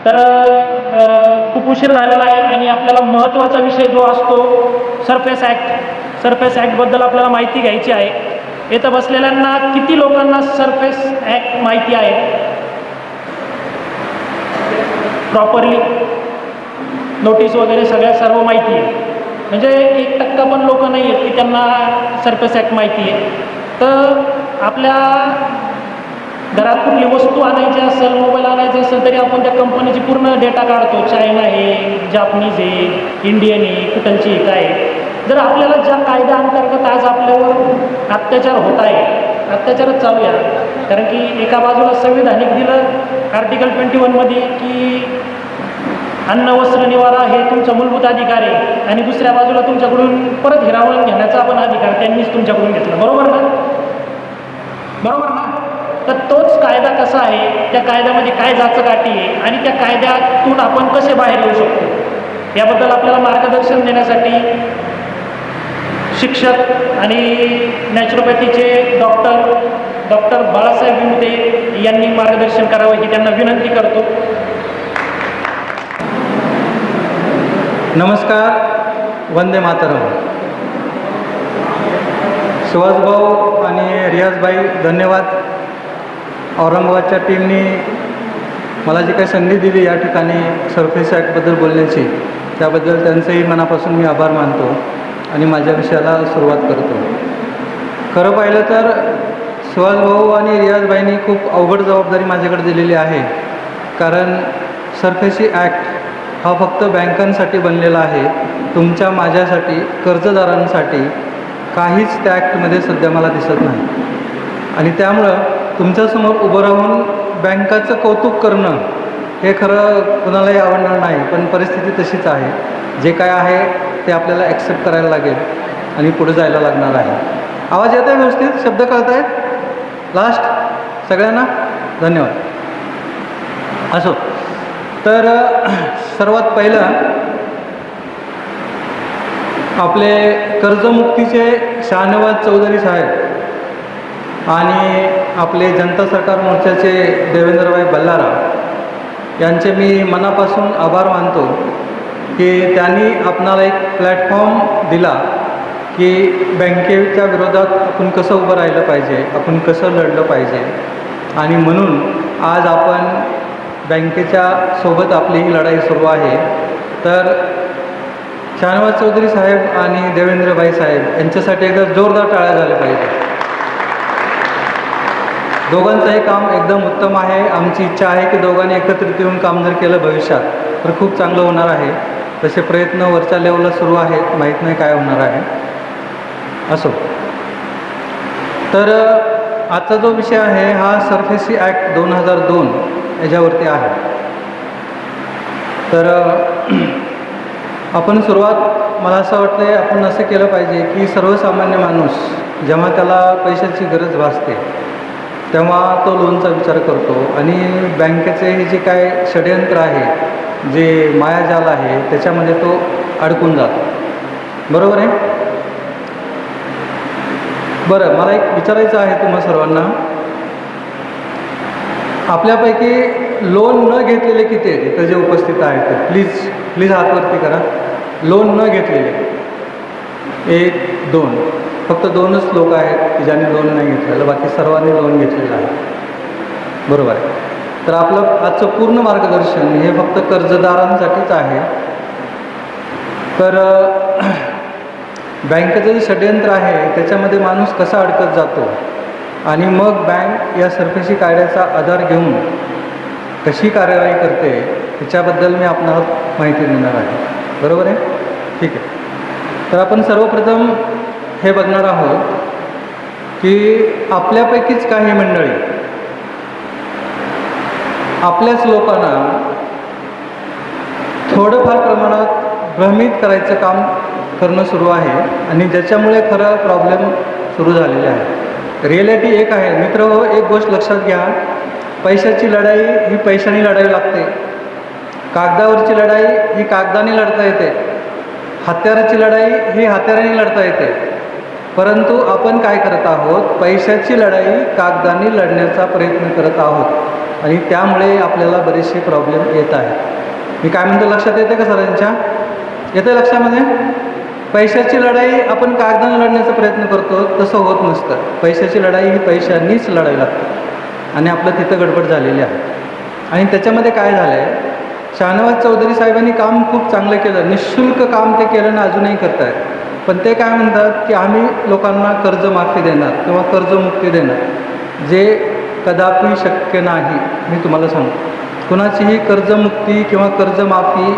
तर खूप उशीर झालेला आहे आणि आपल्याला महत्त्वाचा विषय जो असतो सरफेस ॲक्टबद्दल आपल्याला माहिती घ्यायची आहे. इथं बसलेल्यांना किती लोकांना सरफेस ॲक्ट माहिती आहे प्रॉपरली? नोटीस वगैरे सर्व माहिती आहे. म्हणजे 1% पण लोक नाही आहेत की त्यांना सरफेस ॲक्ट माहिती आहे. तर आपल्या घरात कुठली वस्तू आणायची असेल, मोबाईल आणायचा असेल, तरी आपण त्या कंपनीची पूर्ण डेटा काढतो. चायना आहे, जापनीज आहे, इंडियन आहे, कुठलची आहे, काय आहे. जर आपल्याला ज्या कायद्याअंतर्गत आज आपल्यावर अत्याचार होत आहे, अत्याचारच चालू आहे. कारण की एका बाजूला संविधानिक दिलं आर्टिकल 21मध्ये की अन्न वस्त्र निवारा हे तुमचा मूलभूत अधिकार आहे, आणि दुसऱ्या बाजूला तुमच्याकडून परत हिरावून घेण्याचा पण अधिकार त्यांनीच तुमच्याकडून घेतला. बरोबर ना? बरोबर ना? तर तोच कायदा कसा आहे, त्या कायद्यामध्ये काय जाचकाठी आहे आणि त्या कायद्यातून आपण कसे बाहेर येऊ शकतो याबद्दल आपल्याला मार्गदर्शन देण्यासाठी शिक्षक आणि नॅचरोपॅथीचे डॉक्टर बाळासाहेब विमते यांनी मार्गदर्शन करावं ही त्यांना विनंती करतो. नमस्कार, वंदे मातरम. सुहासभाऊ आणि रियाजबाई धन्यवाद. औरंगाबादच्या टीमने मला जी काही संधी दिली या ठिकाणी सरफेस ॲक्टबद्दल बोलण्याची, त्याबद्दल त्यांचंही मनापासून मी आभार मानतो आणि माझ्या विषयाला सुरुवात करतो. खरं पाहिलं तर सुहासभाऊ आणि रियाजबाईंनी खूप अवघड जबाबदारी माझ्याकडे दिलेली आहे. कारण सरफेसी ॲक्ट हा फक्त बँकांसाठी बनलेला आहे. तुमच्या माझ्यासाठी, कर्जदारांसाठी काहीच त्या ॲक्टमध्ये सध्या मला दिसत नाही. आणि त्यामुळं तुमच्यासमोर उभं राहून बँकाचं कौतुक करणं हे खरं कुणालाही आवडणार नाही, पण परिस्थिती तशीच आहे. जे काय आहे ते आपल्याला ॲक्सेप्ट करायला लागेल आणि पुढे जायला लागणार आहे. आवाज येत आहे व्यवस्थित? शब्द कळत आहेत? लास्ट सगळ्यांना धन्यवाद. असो, तर सर्वात पहिलं आपले कर्जमुक्तीचे शाहनवाज चौधरी साहेब आणि आपले जनता सरकार मोर्चाचे देवेंद्रभाई बल्लारा यांचे मी मनापासून आभार मानतो की त्यांनी आपणाला एक प्लॅटफॉर्म दिला की बँकेच्या विरोधात आपण कसं उभं राहिलं पाहिजे, आपण कसं लढलं पाहिजे. आणि म्हणून आज आपण बँकेच्या सोबत आपली ही लढाई सुरू आहे. तर शाहनवाज चौधरी साहेब आणि देवेंद्रभाई साहेब यांच्यासाठी एकदा जोरदार टाळ्या झाल्या पाहिजे. दोघांचंही काम एकदम उत्तम आहे. आमची इच्छा आहे की दोघांनी एकत्रित येऊन काम जर केलं भविष्यात तर खूप चांगलं होणार आहे. तसे प्रयत्न वरच्या लेवलला सुरू आहेत, माहीत नाही काय होणार आहे. असो, तर आजचा जो विषय आहे हा सरफेसी ॲक्ट 2002 याच्यावरती आहे. तर आपण सुरुवात, मला असं वाटतं आपण असं केलं पाहिजे की सर्वसामान्य माणूस जेव्हा त्याला पैशाची गरज भासते तेव्हा तो लोनचा विचार करतो आणि बँकेचे हे जे काय षडयंत्र आहे, जे मायाजाल आहे, त्याच्यामध्ये तो अडकून जातो. बरोबर आहे? बरं, मला एक विचारायचं आहे तुम्हा सर्वांना, आपल्यापैकी लोन न घेतलेले किती आहेत इथं जे उपस्थित आहेत? प्लीज हातवरती करा. लोन न घेतलेले 1, 2, फक्त 2च लोक आहेत की ज्यांनी लोन नाही घेतलेलं, बाकी सर्वांनी लोन घेतलेलं आहे. बरोबर आहे. तर आपलं आजचं पूर्ण मार्गदर्शन हे फक्त कर्जदारांसाठीच आहे. तर बँकेचं जे षडयंत्र आहे त्याच्यामध्ये माणूस कसा अडकत जातो आणि मग बँक या सरफेसी कायद्याचा आधार घेऊन कशी कार्यवाही करते ह्याच्याबद्दल मी आपणाला माहिती देणार आहे. बरोबर आहे? ठीक आहे. तर आपण सर्वप्रथम हे बघणार आहोत की आपल्यापैकीच काही मंडळी आपल्याच लोकांना थोडंफार प्रमाणात भ्रमित करायचं काम करणं सुरू आहे आणि ज्याच्यामुळे खरं प्रॉब्लेम सुरू झालेले आहे. रिॲलिटी एक आहे मित्रहो, एक गोष्ट लक्षात घ्या, पैशाची लढाई ही पैशाने लढावी लागते, कागदावरची लढाई ही कागदाने लढता येते, हत्याराची लढाई ही हत्याराने लढता येते. परंतु आपण काय करत आहोत? पैशाची लढाई कागदाने लढण्याचा प्रयत्न करत आहोत. आणि त्यामुळे आपल्याला बरेचसे प्रॉब्लेम येत आहेत. मी काय म्हणतो लक्षात येते का सरांच्या? येते लक्षामध्ये? पैशाची लढाई आपण कागदानं लढण्याचा प्रयत्न करतो, तसं होत नसतं. पैशाची लढाई ही पैशांनीच लढावी लागते आणि आपलं तिथं गडबड झालेली आहे. आणि त्याच्यामध्ये काय झालं आहे, शाहनवाज चौधरी साहेबांनी काम खूप चांगलं केलं, निःशुल्क काम ते केलं आणि अजूनही करत आहेत. पण ते काय म्हणतात की आम्ही लोकांना कर्जमाफी देणार किंवा कर्जमुक्ती देणार, जे कदापि शक्य नाही. मी तुम्हाला सांगतो, कुणाचीही कर्जमुक्ती किंवा कर्जमाफी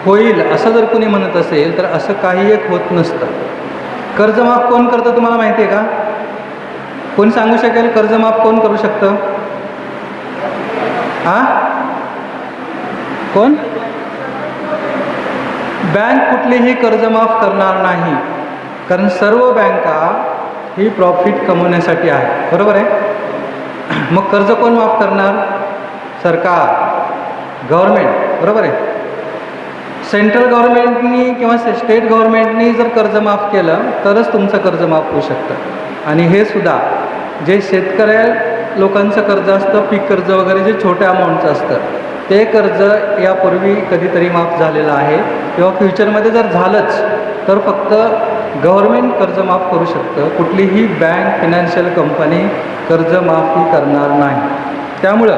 होईल असं जर कोणी म्हणत असेल तर असं काही एक होत नसतं. कर्जमाफ कोण करतं तुम्हाला माहिती आहे का? कोण सांगू शकेल कर्जमाफ कोण करू शकतं? कोण? बँक कुठलीही कर्जमाफ करणार नाही, कारण सर्व बँका ही प्रॉफिट कमवण्यासाठी आहे, बरोबर आहे. मग कर्ज कोण माफ करणार? सरकार, गव्हर्मेंट, बरोबर आहे. सेंट्रल गव्हर्मेंटनी किंवा स्टेट गव्हर्मेंटनी जर कर्ज माफ केलं तरच तुमचं कर्ज माफ होऊ शकतं. आणि हे सुद्धा जे शेतकऱ्या लोकांचं कर्ज असतं, पीक कर्ज वगैरे जे छोट्या अमाऊंटचं असतं, ते कर्ज यापूर्वी कधीतरी माफ झालेलं आहे किंवा फ्युचरमध्ये जर झालंच तर फक्त गव्हर्मेंट कर्ज माफ करू शकतं. कुठलीही बँक, फिनान्शियल कंपनी कर्ज माफी करणार नाही. त्यामुळं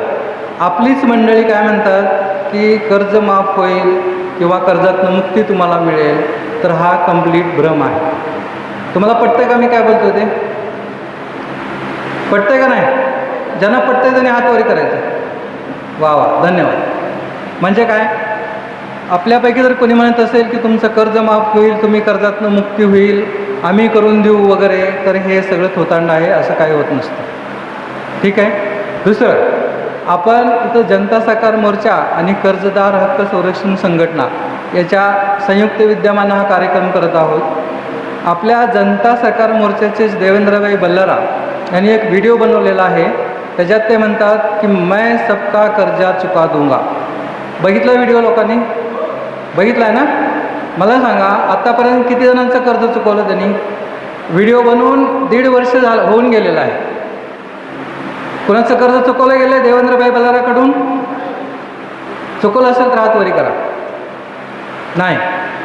आपलीच मंडळी काय म्हणतात की कर्ज माफ होईल किंवा कर्जातून मुक्ती तुम्हाला मिळेल, तर हा कंप्लीट भ्रम आहे. तुम्हाला पटतंय का मी काय बोलतो ते? पटतंय का नाही? ज्यांना पटतंय त्याने हात वर करायचं. वा वा, धन्यवाद. म्हणजे काय, आपल्यापैकी जर कोणी म्हणत असेल की तुमचं कर्ज माफ होईल, तुम्ही कर्जातून मुक्ती होईल, आम्ही करून देऊ वगैरे, तर हे सगळं थोतांड आहे, असं काही होत नसतं. ठीक आहे. दुसरं, आपण इथं जनता सहकार मोर्चा आणि कर्जदार हक्क संरक्षण संघटना याच्या संयुक्त विद्यमानं हा कार्यक्रम करत आहोत. आपल्या जनता सहकार मोर्चाचे देवेंद्रभाई बल्लारा यांनी एक व्हिडिओ बनवलेला आहे. त्याच्यात ते म्हणतात की मैं सबका कर्जा चुका दूंगा. बघितला व्हिडिओ लोकांनी? बघितला आहे ना? मला सांगा, आत्तापर्यंत किती जणांचं कर्ज चुकवलं त्यांनी? व्हिडिओ बनवून 1.5 वर्ष होऊन गेलेलं आहे. कुणाचं कर्ज चुकवलं गेलं? देवेंद्रभाई बल्लाराकडून चुकवलं असेल तर हात वरी करा. नाही.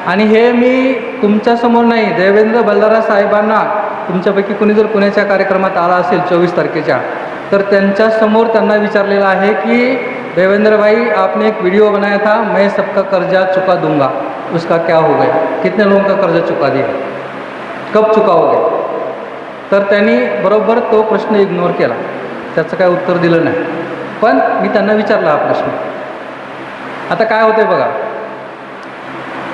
आणि हे मी तुमच्यासमोर नाही, देवेंद्र बल्लारा साहेबांना, तुमच्यापैकी कुणी जर पुण्याच्या कार्यक्रमात आला असेल 24 तारखेच्या, तर त्यांच्यासमोर त्यांना विचारलेलं आहे की देवेंद्र भाई, आपने एक वीडियो बनाया था, मैं सबका कर्जा चुका दूंगा, उसका क्या हो गया? कितने लोगों का कर्जा चुका दिया? कब चुकाओगे? तर त्यांनी बरोबर तो प्रश्न इग्नोर केला, त्याचं काय उत्तर दिलं नाही. पण मी त्यांना विचारला हा प्रश्न. आता काय होतंय बघा,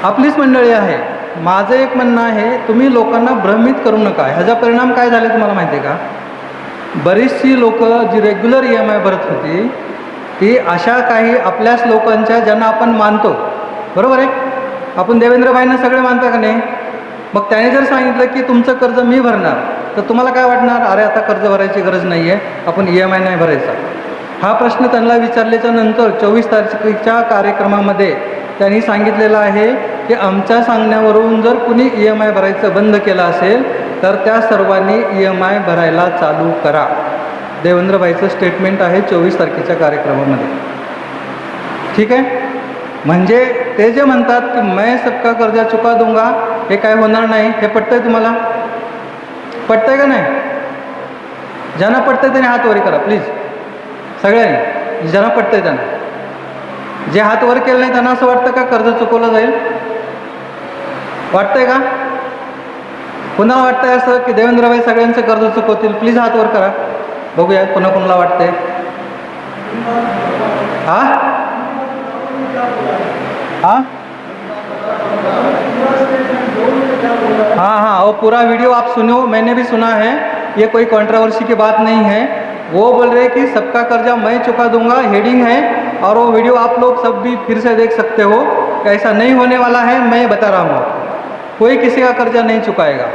आपलीच मंडळी आहे. माझं एक म्हणणं आहे, तुम्ही लोकांना भ्रमित करू नका. ह्याचा परिणाम काय झाला तुम्हाला माहिती आहे का? बरीचशी लोक जी रेग्युलर EMI भरत होती, ती अशा काही आपल्याच लोकांच्या ज्यांना आपण मानतो, बरोबर आहे, आपण देवेंद्रभाईंना सगळे मानता का नाही? मग त्याने जर सांगितलं की तुमचं कर्ज मी भरणार, तर तुम्हाला काय वाटणार? अरे आता कर्ज भरायची गरज नाही आहे, आपण EMI नाही भरायचा. हा प्रश्न त्यांना विचारल्याच्या नंतर 24 तारखेच्या कार्यक्रमामध्ये त्यांनी सांगितलेलं आहे की आमच्या सांगण्यावरून जर कुणी EMI भरायचं बंद केलं असेल तर त्या सर्वांनी EMI भरायला चालू करा. देवेंद्रभाईचं स्टेटमेंट आहे 24 तारखेच्या कार्यक्रमामध्ये. ठीक आहे. म्हणजे ते जे म्हणतात की मैं सबका कर्जा चुका दूंगा, हे काय होणार नाही. हे पटतंय तुम्हाला? पटतंय का नाही? ज्यांना पटतंय त्याने हात वर करा प्लीज, सगळ्यांनी. ज्यांना पटतंय त्यांना. जे हात वर केलं नाही त्यांना असं वाटतं का कर्ज चुकवलं जाईल? वाटतंय का? पुन्हा वाटतंय असं की देवेंद्रभाई सगळ्यांचं कर्ज चुकवतील? प्लीज हात वर करा, बघूया कोणा कोणाला वाटतंय. हा हाँ हाँ हाँ, वो पूरा वीडियो आप सुनो, मैंने भी सुना है, ये कोई कंट्रोवर्सी की बात नहीं है. वो बोल रहे कि सबका कर्जा मैं चुका दूंगा, हेडिंग है, और वो वीडियो आप लोग सब भी फिर से देख सकते हो. ऐसा नहीं होने वाला है, मैं बता रहा हूँ. कोई किसी का कर्जा नहीं चुकाएगा.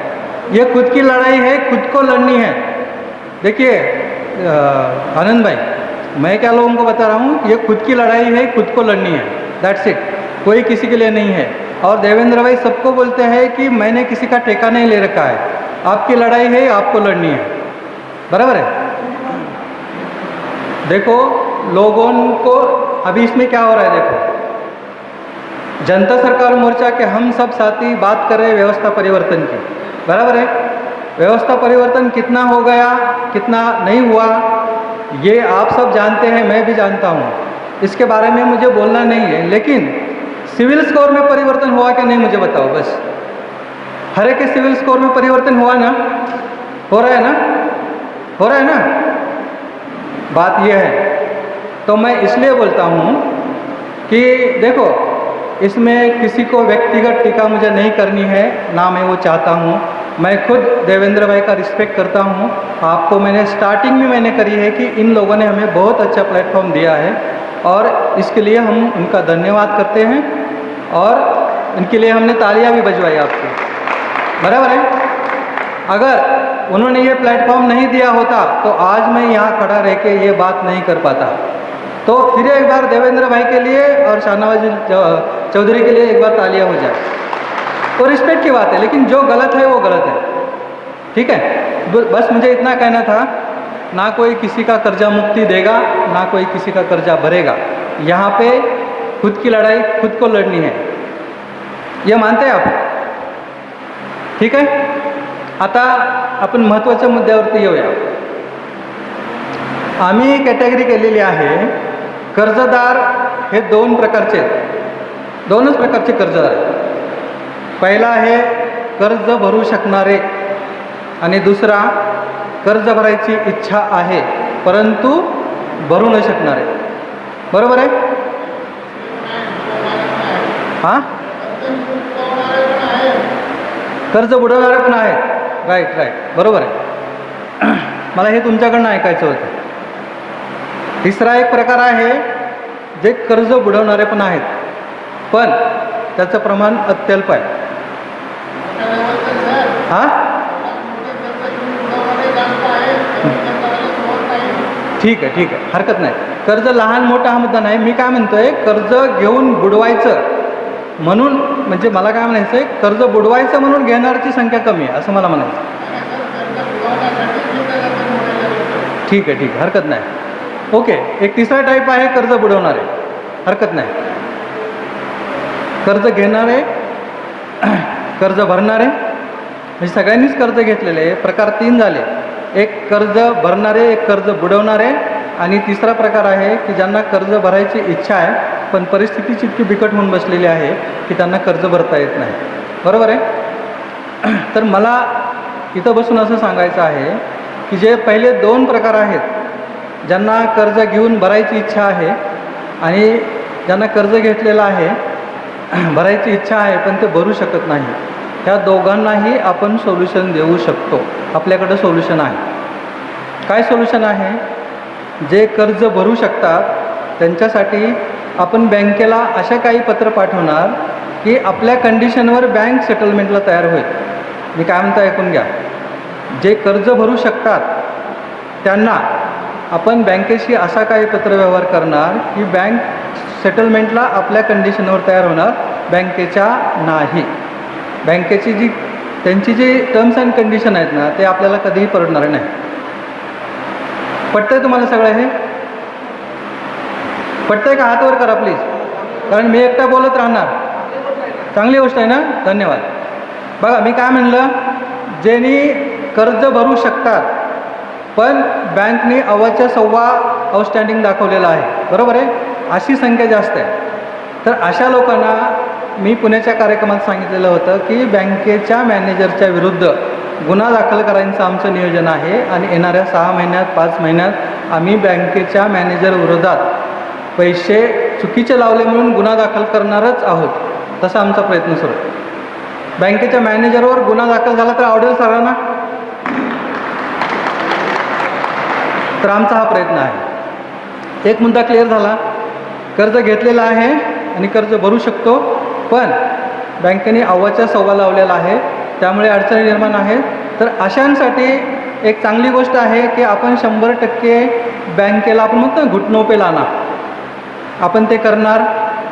ये खुद की लड़ाई है, खुद को लड़नी है. देखिए आनंद भाई, मैं क्या लोगों को बता रहा हूँ, ये खुद की लड़ाई है, खुद को लड़नी है. That's it. कोई किसी के लिए नहीं है. और देवेंद्र भाई सबको बोलते हैं कि मैंने किसी का ठेका नहीं ले रखा है, आपकी लड़ाई है, आपको लड़नी है. बराबर है. देखो लोगों को अभी इसमें क्या हो रहा है देखो, जनता सरकार मोर्चा के हम सब साथी बात कर रहे हैं व्यवस्था परिवर्तन की, बराबर है। व्यवस्था परिवर्तन कितना हो गया कितना नहीं हुआ ये आप सब जानते हैं, मैं भी जानता हूँ, इसके बारे में मुझे बोलना नहीं है। लेकिन सिविल स्कोर में परिवर्तन हुआ कि नहीं मुझे बताओ बस। हर एक के सिविल स्कोर में परिवर्तन हुआ ना, हो रहा है ना, हो रहा है ना, बात यह है। तो मैं इसलिए बोलता हूँ कि देखो, इसमें किसी को व्यक्तिगत टीका मुझे नहीं करनी है, ना मैं वो चाहता हूँ। मैं खुद देवेंद्र भाई का रिस्पेक्ट करता हूँ। आपको मैंने स्टार्टिंग में मैंने करी है कि इन लोगों ने हमें बहुत अच्छा प्लेटफॉर्म दिया है और इसके लिए हम उनका धन्यवाद करते हैं और इनके लिए हमने तालियां भी बजवाई आपको, बराबर है। अगर उन्होंने ये प्लेटफॉर्म नहीं दिया होता तो आज मैं यहाँ खड़ा रह के ये बात नहीं कर पाता। तो फिर एक बार देवेंद्र भाई के लिए और शाहनवाज चौधरी के लिए एक बार तालियां हो जाए। तो रिस्पेक्ट की बात है, लेकिन जो गलत है वो गलत है, ठीक है। बस मुझे इतना कहना था, ना कोई किसी का कर्जा मुक्ति देगा, ना कोई किसी का कर्जा भरेगा। यहाँ पे खुद की लड़ाई खुद को लड़नी है, ये मानते हैं आप, ठीक है। आता आपण महत्त्वाच्या मुद्द्यावरती येऊया। आम्ही कॅटेगरी केलेली आहे, कर्जदार हे दोन प्रकारचे आहेत, दोनच प्रकारचे कर्जदार आहेत। पहिला आहे कर्ज भरू शकणारे आणि दुसरा कर्ज भरायची इच्छा आहे परंतु भरू न शकणारे, बरोबर आहे। हां, कर्ज बुडवणारे पण आहेत, राईट राईट, बरोबर आहे। मला हे तुमच्याकडनं ऐकायचं होतं। तिसरा एक प्रकार आहे जे कर्ज बुडवणारे पण आहेत, पण त्याचं प्रमाण अत्यल्प आहे। हां, ठीक आहे, ठीक आहे, हरकत नाही। कर्ज लहान मोठा हा मुद्दा नाही, मी काय म्हणतोय कर्ज घेऊन बुडवायचं म्हणून, म्हणजे मला काय म्हणायचं आहे, कर्ज बुडवायचं म्हणून घेणाऱ्याची संख्या कमी आहे असं मला म्हणायचं। ठीक आहे, ठीक आहे, हरकत नाही। ओके, एक तिसरा टाईप आहे कर्ज बुडवणारे, हरकत नाही। कर्ज घेणारे, कर्ज भरणारे, म्हणजे सगळ्यांनीच कर्ज घेतलेले आहे। प्रकार तीन झाले, एक कर्ज भरणारे, एक कर्ज बुडवणारे आणि तिसरा प्रकार आहे की ज्यांना कर्ज भरायची इच्छा आहे पण परिस्थितीची इतकी बिकट होऊन बसलेली आहे की त्यांना कर्ज भरता येत नाही, बरोबर आहे। तर मला इथं बसून असं सांगायचं आहे की जे पहिले दोन प्रकार आहेत, ज्यांना कर्ज घेऊन भरायची इच्छा आहे आणि ज्यांना कर्ज घेतलेलं आहे भरायची इच्छा आहे पण ते भरू शकत नाही, ह्या दोघांनाही आपण सोल्युशन देऊ शकतो। आपल्याकडं सोल्युशन आहे। काय सोल्युशन आहे? जे कर्ज भरू शकतात त्यांच्यासाठी आपण बँकेला अशा काही पत्र पाठवणार की आपल्या कंडिशनवर बँक सेटलमेंटला तयार होईल। मी काय म्हणतो ऐकून घ्या। जे कर्ज भरू शकतात त्यांना आपण बँकेशी असा काही पत्रव्यवहार करणार की बँक सेटलमेंटला आपल्या कंडिशनवर तयार होणार, बँकेच्या नाही। बँकेची जी त्यांची जी टर्म्स अँड कंडिशन आहेत ना ते आपल्याला कधीही परवडणार नाही। पटतंय तुम्हाला सगळं हे? पटतंय का? हात वर करा प्लीज, कारण मी एकटा बोलत राहणार। चांगली गोष्ट आहे ना, धन्यवाद। बघा मी काय म्हणलं, ज्यांनी कर्ज भरू शकतात पण बँकने अव्वाच्या सव्वा आउटस्टँडिंग दाखवलेलं आहे, बरोबर आहे, अशी संख्या जास्त आहे। तर अशा लोकांना मी पुण्याच्या कार्यक्रमात सांगितलेलं होतं की बँकेच्या मॅनेजरच्या विरुद्ध गुन्हा दाखल करायचं आमचं नियोजन आहे आणि येणाऱ्या 6 महिन्यात 5 महिन्यात आम्ही बँकेच्या मॅनेजर विरोधात पैसे चुकीचे लावले म्हणून गुन्हा दाखल करणारच आहोत। तसा आमचा प्रयत्न सुरू आहे। बँकेच्या मॅनेजरवर गुन्हा दाखल झाला तर आवडेल सगळ्यांना, तर आमचा हा प्रयत्न आहे। एक मुद्दा क्लिअर झाला, कर्ज घेतलेला आहे आणि कर्ज भरू शकतो पण बँकेने अव्वाच्या सव्वा लावलेला आहे, त्यामुळे अडचणी निर्माण आहे। तर अशांसाठी एक चांगली गोष्ट आहे की आपण 100% बँकेला आपण म्हणतो घुटनों पे लाना, आपण ते करणार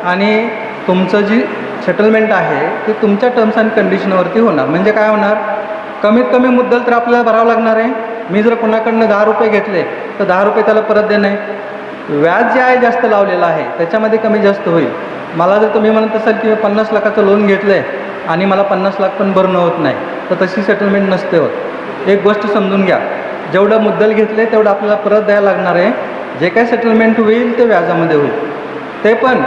आणि तुमचं जी सेटलमेंट आहे ते तुमच्या टर्म्स अँड कंडिशनवरती होणार। म्हणजे काय होणार, कमीत कमी मुद्दल तर आपल्याला भरावं लागणार आहे। मी जर कोणाकडनं 10 रुपये घेतले तर 10 रुपये त्याला परत देणे, व्याज जे आहे जास्त लावलेलं आहे त्याच्यामध्ये कमी जास्त होईल. मला जर तुम्ही म्हणत असाल की मी 50 लाखाचं लोन घेतलं आहे आणि मला 50 लाख पण भरणं होत नाही, तर तशी सेटलमेंट नसते होत. एक गोष्ट समजून घ्या, जेवढं मुद्दल घेतलं आहे तेवढं आपल्याला परत द्यायला लागणार आहे. जे काही सेटलमेंट होईल ते व्याजामध्ये होईल. ते पण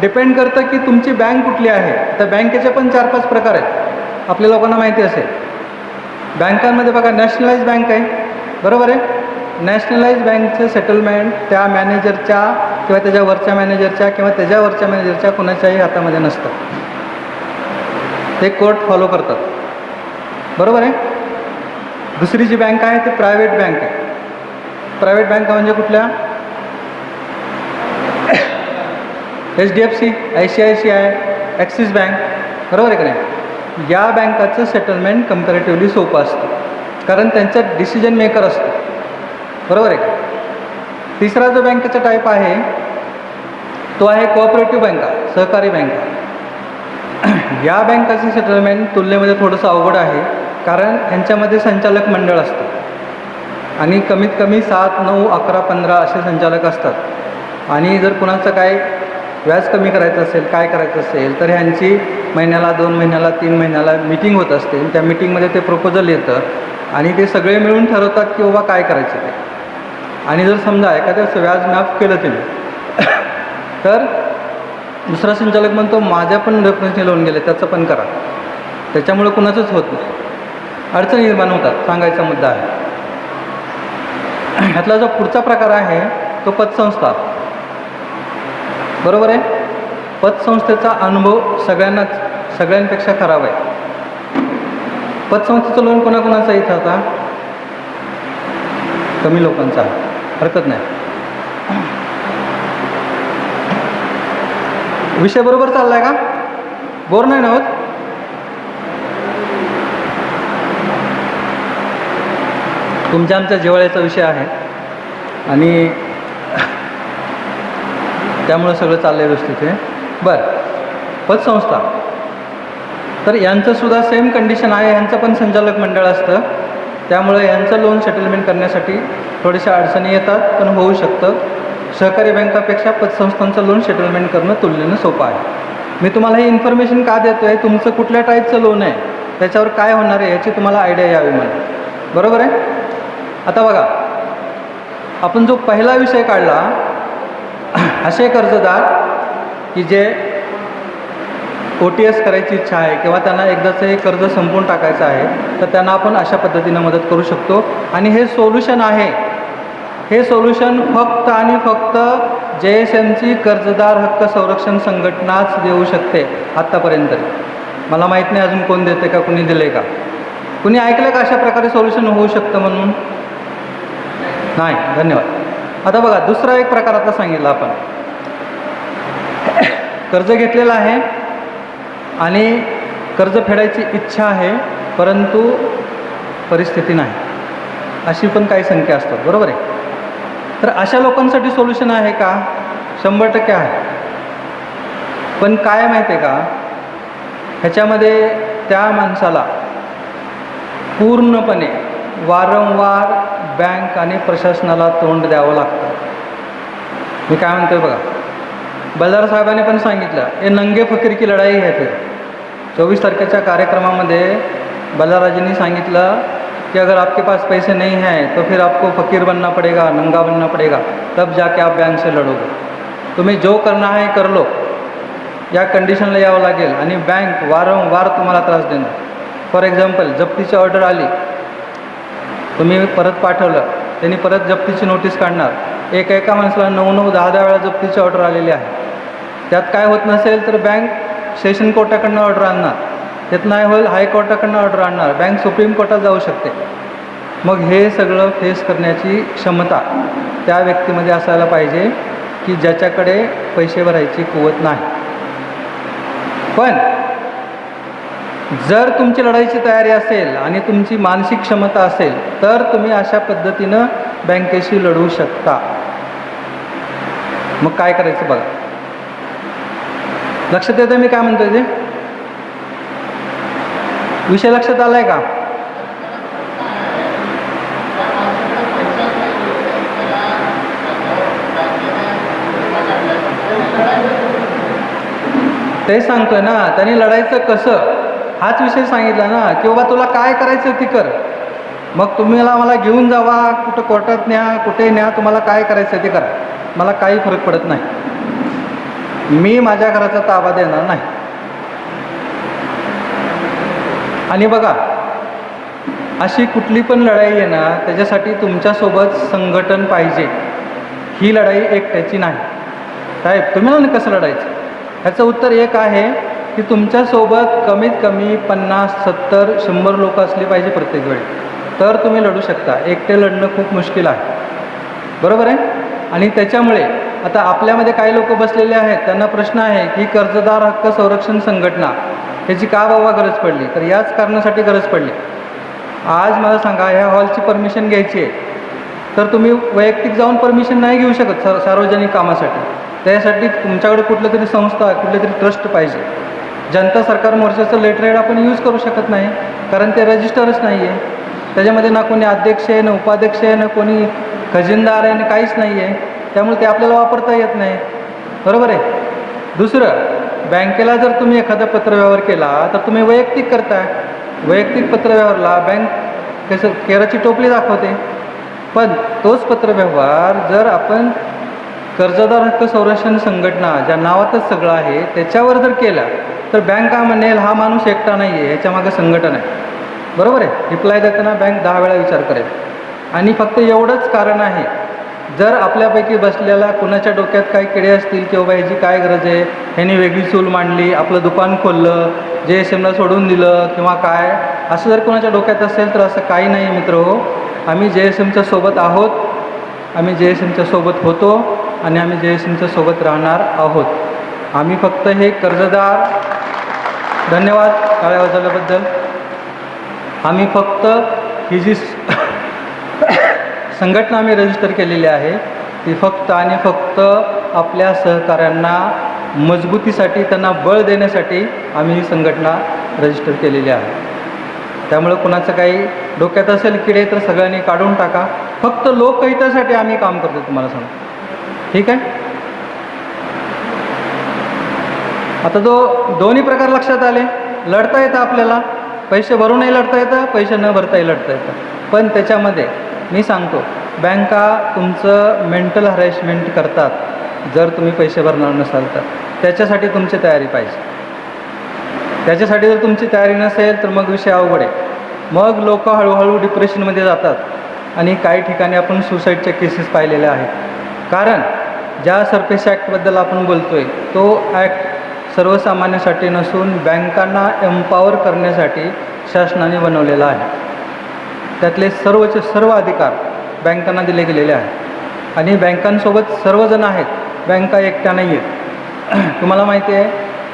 डिपेंड करतं की तुमची बँक कुठली आहे. तर बँकेचे पण 4-5 प्रकार आहेत, आपल्या लोकांना माहिती असेल. बँकांमध्ये बघा नॅशनलाइज बँक आहे, बरोबर आहे. नॅशनलाइज बँकचं सेटलमेंट त्या मॅनेजरच्या किंवा त्याच्या वरच्या मॅनेजरच्या किंवा त्याच्यावरच्या मॅनेजरच्या कोणाच्याही हातामध्ये नसतं. ते कोर्ट फॉलो करतात, बरोबर आहे. दुसरी जी बँक आहे ती प्रायव्हेट बँक आहे. प्रायव्हेट बँका म्हणजे कुठल्या? HDFC, ICICI, ॲक्सिस बँक, बरोबर आहे का नाही. या बँकाचं सेटलमेंट कम्पॅरेटिव्हली सोपं असतं, कारण त्यांचं डिसिजन मेकर असतं, बरोबर आहे का. तिसरा जो बँकेचा टाईप आहे तो आहे कोऑपरेटिव्ह बँका, सहकारी बँका. या बँकाचं सेटलमेंट तुलनेमध्ये थोडंसं अवघड आहे, कारण यांच्यामध्ये संचालक मंडळ असतं आणि कमीत कमी 7, 9, 11, 15 असे संचालक असतात. आणि जर कुणाचं काय व्याज कमी करायचं असेल, काय करायचं असेल, तर ह्यांची महिन्याला, 2 महिन्याला, 3 महिन्याला मीटिंग होत असते. त्या मीटिंगमध्ये ते प्रपोजल येतं आणि ते सगळे मिळून ठरवतात की बाबा काय करायचं ते. आणि जर समजा एखाद्याचं व्याज माफ केलं त्यांनी, तर दुसरा संचालक म्हणतो माझ्या पण रेफरन्सने लोन गेले, त्याचं पण करा. त्याच्यामुळे कुणाचंच होत नाही, अडचणी निर्माण होतात, सांगायचा मुद्दा आहे. ह्यातला जो पुढचा प्रकार आहे तो पतसंस्था, बरोबर आहे. पतसंस्थेचा अनुभव सगळ्यांपेक्षा खराब आहे. पतसंस्थेचं लोन कोणाकोणाचं इथं आता? कमी लोकांचा, हरकत नाही. विषय बरोबर चाललाय का? बोर नाही ना होत? तुमच्या आमच्या जिव्हाळ्याचा विषय आहे आणि त्यामुळं सगळं चाललंय व्यवस्थित आहे. बरं, पतसंस्था, तर यांचंसुद्धा सेम कंडिशन आहे. यांचं पण संचालक मंडळ असतं, त्यामुळे यांचं लोन सेटलमेंट करण्यासाठी थोड्याशा अडचणी येतात, पण होऊ शकतं. सहकारी बँकापेक्षा पतसंस्थांचं लोन सेटलमेंट करणं तुलनेनं सोपं आहे. मी तुम्हाला ही इन्फॉर्मेशन का देतो आहे, तुमचं कुठल्या टाईपचं लोन आहे, त्याच्यावर काय होणार आहे याची तुम्हाला आयडिया यावी मला, बरोबर आहे. आता बघा, आपण जो पहिला विषय काढला, असे कर्जदार की जे OTS करायची इच्छा आहे किंवा त्यांना एकदाचं हे कर्ज संपवून टाकायचं आहे, तर त्यांना आपण अशा पद्धतीनं मदत करू शकतो. आणि हे सोल्युशन आहे, हे सोल्युशन फक्त आणि फक्त JSMची कर्जदार हक्क संरक्षण संघटनाच देऊ शकते आत्तापर्यंत. मला माहीत नाही अजून कोण देते का, कुणी दिले का, कुणी ऐकलं का अशा प्रकारे सोल्युशन होऊ शकतं म्हणून? नाही, धन्यवाद. आता बघा, दुसरा एक प्रकार आता सांगितला आपण. कर्ज घेतलेलं आहे आणि कर्ज फेडायची इच्छा आहे, परंतु परिस्थिती नाही, अशी पण काही संख्या असतात, बरोबर आहे. तर अशा लोकांसाठी सोल्युशन आहे का? 100% आहे. पण काय माहिती आहे का, ह्याच्यामध्ये त्या माणसाला पूर्णपणे वारंवार बँक आणि प्रशासनाला तोंड द्यावं लागतं. मी काय म्हणतोय बघा, बल्लार साहेबांनी पण सांगितलं, हे नंगे फकीर की लढाई है. फिर 24 तारखेच्या कार्यक्रमामध्ये बल्लाराजींनी सांगितलं कि अगर आपके पास पैसे नहीं हैं तो फिर आपको फ़कीर बनना पड़ेगा, नंगा बनना पड़ेगा, तब जाके आप बैंक से लढोगे. तुम्ही जो करना है कर लो, या कंडिशनला यावं लागेल आणि बँक वारंवार तुम्हाला त्रास देणार. फॉर एक्झाम्पल, जप्तीची ऑर्डर आली, तुम्ही परत पाठवलं, त्यांनी परत जप्तीची नोटीस काढणार. एका माणसाला 9-9, 10-10 वेळा जप्तीची ऑर्डर आलेली आहे. त्यात काय होत नसेल तर बँक सेशन कोर्टाकडनं ऑर्डर आणणार, त्यात नाही होईल हायकोर्टाकडनं ऑर्डर आणणार, बँक सुप्रीम कोर्टात जाऊ शकते. मग हे सगळं फेस करण्याची क्षमता त्या व्यक्तीमध्ये असायला पाहिजे की ज्याच्याकडे पैसे भरायची कुवत नाही. पण जर तुमची लढाईची तयारी असेल आणि तुमची मानसिक क्षमता असेल तर तुम्ही अशा पद्धतीनं बँकेशी लढू शकता. मग काय करायचं बघा. लक्षात येतं मी काय म्हणतोय ते? विषय लक्षात आलाय का? तेच सांगतोय ना, त्यांनी लढायचं कसं हाच विषय सांगितला ना, की बाबा तुला काय करायचं ती कर. मग तुम्ही मला घेऊन जावा, कुठं कोर्टात न्या, कुठे न्या, तुम्हाला काय करायचं ते करा, मला काही फरक पडत नाही. मी माझ्या घराचा ताबा देणार नाही. आणि बघा, अशी कुठली पण लढाई आहे ना, त्याच्यासाठी तुमच्यासोबत संघटन पाहिजे. ही लढाई एकट्याची नाही. साहेब तुम्ही ना कसं लढायचं, ह्याचं उत्तर एक आहे की तुमच्यासोबत कमीत कमी 50, 70, 100 लोक असली पाहिजे प्रत्येक वेळी, तर तुम्ही लढू शकता. एकटे लढणं खूप मुश्किल आहे, बरोबर आहे. आणि त्याच्यामुळे आता आपल्यामध्ये काही लोक बसलेले आहेत, त्यांना प्रश्न आहे की कर्जदार हक्क संरक्षण संघटना ह्याची का बाबा गरज पडली. तर याच कारणासाठी गरज पडली. आज मला सांगा, ह्या हॉलची परमिशन घ्यायची आहे, तर तुम्ही वैयक्तिक जाऊन परमिशन नाही घेऊ शकत सार्वजनिक कामासाठी. त्यासाठी तुमच्याकडे कुठलं तरी संस्था, कुठले तरी ट्रस्ट पाहिजे. जनता सरकार मोर्चाचं लेटरहेड आपण यूज करू शकत नाही, कारण ते रजिस्टरच नाही आहे. त्याच्यामध्ये ना कोणी अध्यक्ष आहे, ना उपाध्यक्ष आहे, ना कोणी खजिनदार आहे, ना काहीच नाही आहे. त्यामुळे ते आपल्याला वापरता येत नाही, बरोबर आहे. दुसरं, बँकेला जर तुम्ही एखादा पत्रव्यवहार केला तर तुम्ही वैयक्तिक करताय. वैयक्तिक पत्रव्यवहारला बँक कसं केराची टोपली दाखवते. पण तोच पत्रव्यवहार जर आपण कर्जदार हक्क संरक्षण संघटना ज्या नावातच सगळं आहे त्याच्यावर जर केला तर बँक काय म्हणेल, हा माणूस एकटा नाही आहे, ह्याच्यामागं संघटन आहे, बरोबर आहे. रिप्लाय देताना बँक 10 वेळा विचार करेल. आणि फक्त एवढंच कारण आहे, जर आपल्यापैकी बसलेला कुणाच्या डोक्यात काही किडे असतील की बाबा ह्याची काय गरज आहे, ह्याने वेगळी चूल मांडली, आपलं दुकान खोललं, JSMला सोडून दिलं किंवा काय, असं जर कुणाच्या डोक्यात असेल तर असं काही नाही मित्रहो. आम्ही JSMच्या सोबत आहोत, आम्ही JSMच्या सोबत होतो आणि आम्ही JSMच्या सोबत राहणार आहोत. आम्ही फक्त हे कर्जदार, धन्यवाद टाळ्या वाजवल्याबद्दल. आम्ही फक्त ही जी संघटना आम्ही रजिस्टर केलेली आहे ती फक्त आणि फक्त आपल्या सहकाऱ्यांना मजबूतीसाठी, त्यांना बळ देण्यासाठी आम्ही ही संघटना रजिस्टर केलेली आहे. त्यामुळे कुणाचं काही डोक्यात असेल किडे तर सगळ्यांनी काढून टाका. फक्त लोकहितासाठी आम्ही काम करतो, तुम्हाला सांगतो, ठीक आहे. आता दोन्ही प्रकार लक्षात आले. लढता येतं आपल्याला, पैसे भरूनही लढता येतं, पैसे न भरताही लढता येतं. पण त्याच्यामध्ये मी सांगतो, बँका तुमचं मेंटल हॅरेसमेंट करतात जर तुम्ही पैसे भरणार नसाल तर. त्याच्यासाठी तुमची तयारी पाहिजे. त्याच्यासाठी जर तुमची तयारी नसेल तर मग विषय अवघड आहे. मग लोक हळूहळू डिप्रेशनमध्ये जातात आणि काही ठिकाणी आपण सुसाईडच्या केसेस पाहिलेल्या आहेत. कारण ज्या सरफेस ॲक्टबद्दल आपण बोलतो आहे तो ॲक्ट सर्वसामान्यासाठी नसून बँकांना एम्पॉवर करण्यासाठी शासनाने बनवलेला आहे. त्यातले सर्वचे सर्व अधिकार बँकांना दिले गेलेले आहेत आणि बँकांसोबत सर्वजण आहेत, बँका एकट्या नाही आहेत. तुम्हाला माहिती आहे,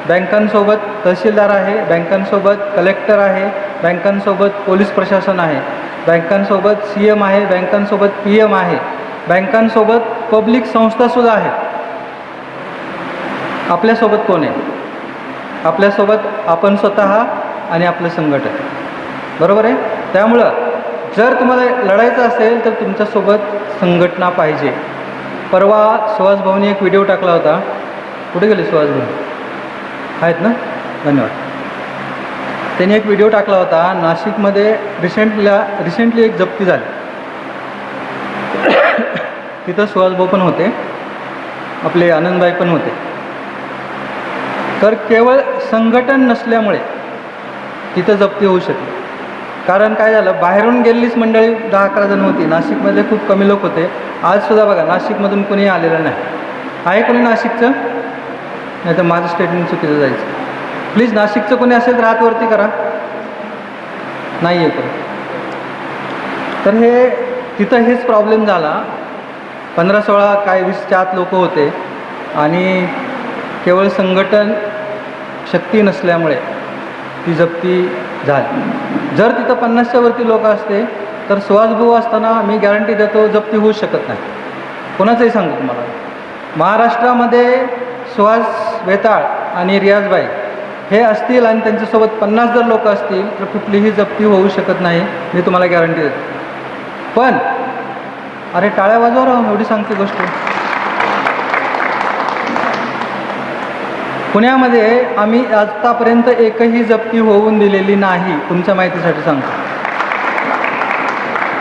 बँकांसोबत तहसीलदार आहे, बँकांसोबत कलेक्टर आहे, बँकांसोबत पोलीस प्रशासन आहे, बँकांसोबत CM आहे, बँकांसोबत PM आहे, बँकांसोबत पब्लिक संस्थासुद्धा आहेत. आपल्यासोबत कोण आहे? आपल्यासोबत आपण स्वतः आणि आपलं संघटन, बरोबर आहे. त्यामुळं जर तुम्हाला लढायचं असेल तर तुमच्यासोबत संघटना पाहिजे. परवा सुहास भाऊनी एक व्हिडिओ टाकला होता. कुठे गेले सुहास भाऊ? आहेत ना, धन्यवाद. त्यांनी एक व्हिडिओ टाकला होता. नाशिकमध्ये रिसेंटली एक जप्ती झाली. तिथं सुहास भाऊ पण होते, आपले आनंदबाई पण होते. तर केवळ संघटन नसल्यामुळे तिथं जप्ती होऊ शकली. कारण काय झालं, बाहेरून गेलेलीच मंडळी 10-11 जण होती. नाशिकमध्ये खूप कमी लोक होते. आजसुद्धा बघा नाशिकमधून कोणी आलेलं नाही. आहे कोणी नाशिकचं? नाही तर माझं स्टेटमेंट चुकीचं जायचं. प्लीज नाशिकचं कोणी असेल तर हातवरती करा. नाही आहे कोणी. तर हे तिथं हेच प्रॉब्लेम झाला. 15-16 काय 20च्या आत लोक होते आणि केवळ संघटन शक्ती नसल्यामुळे ती जप्ती झाली. जर तिथं 50च्या वरती लोक असते तर सुहासभाऊ असताना मी गॅरंटी देतो जप्ती होऊ शकत नाही. कोणाचंही सांगू तुम्हाला, महाराष्ट्रामध्ये सुहास वेताळ आणि रियाजबाई हे असतील आणि त्यांच्यासोबत 50 जर लोक असतील तर कुठलीही जप्ती होऊ शकत नाही, मी तुम्हाला गॅरंटी देतो. पण अरे टाळ्या वाजवा राव, एवढी सांगते गोष्ट. पुण्यामध्ये आम्ही आत्तापर्यंत एकही जप्ती होऊन दिलेली नाही, तुमच्या माहितीसाठी सांगतो.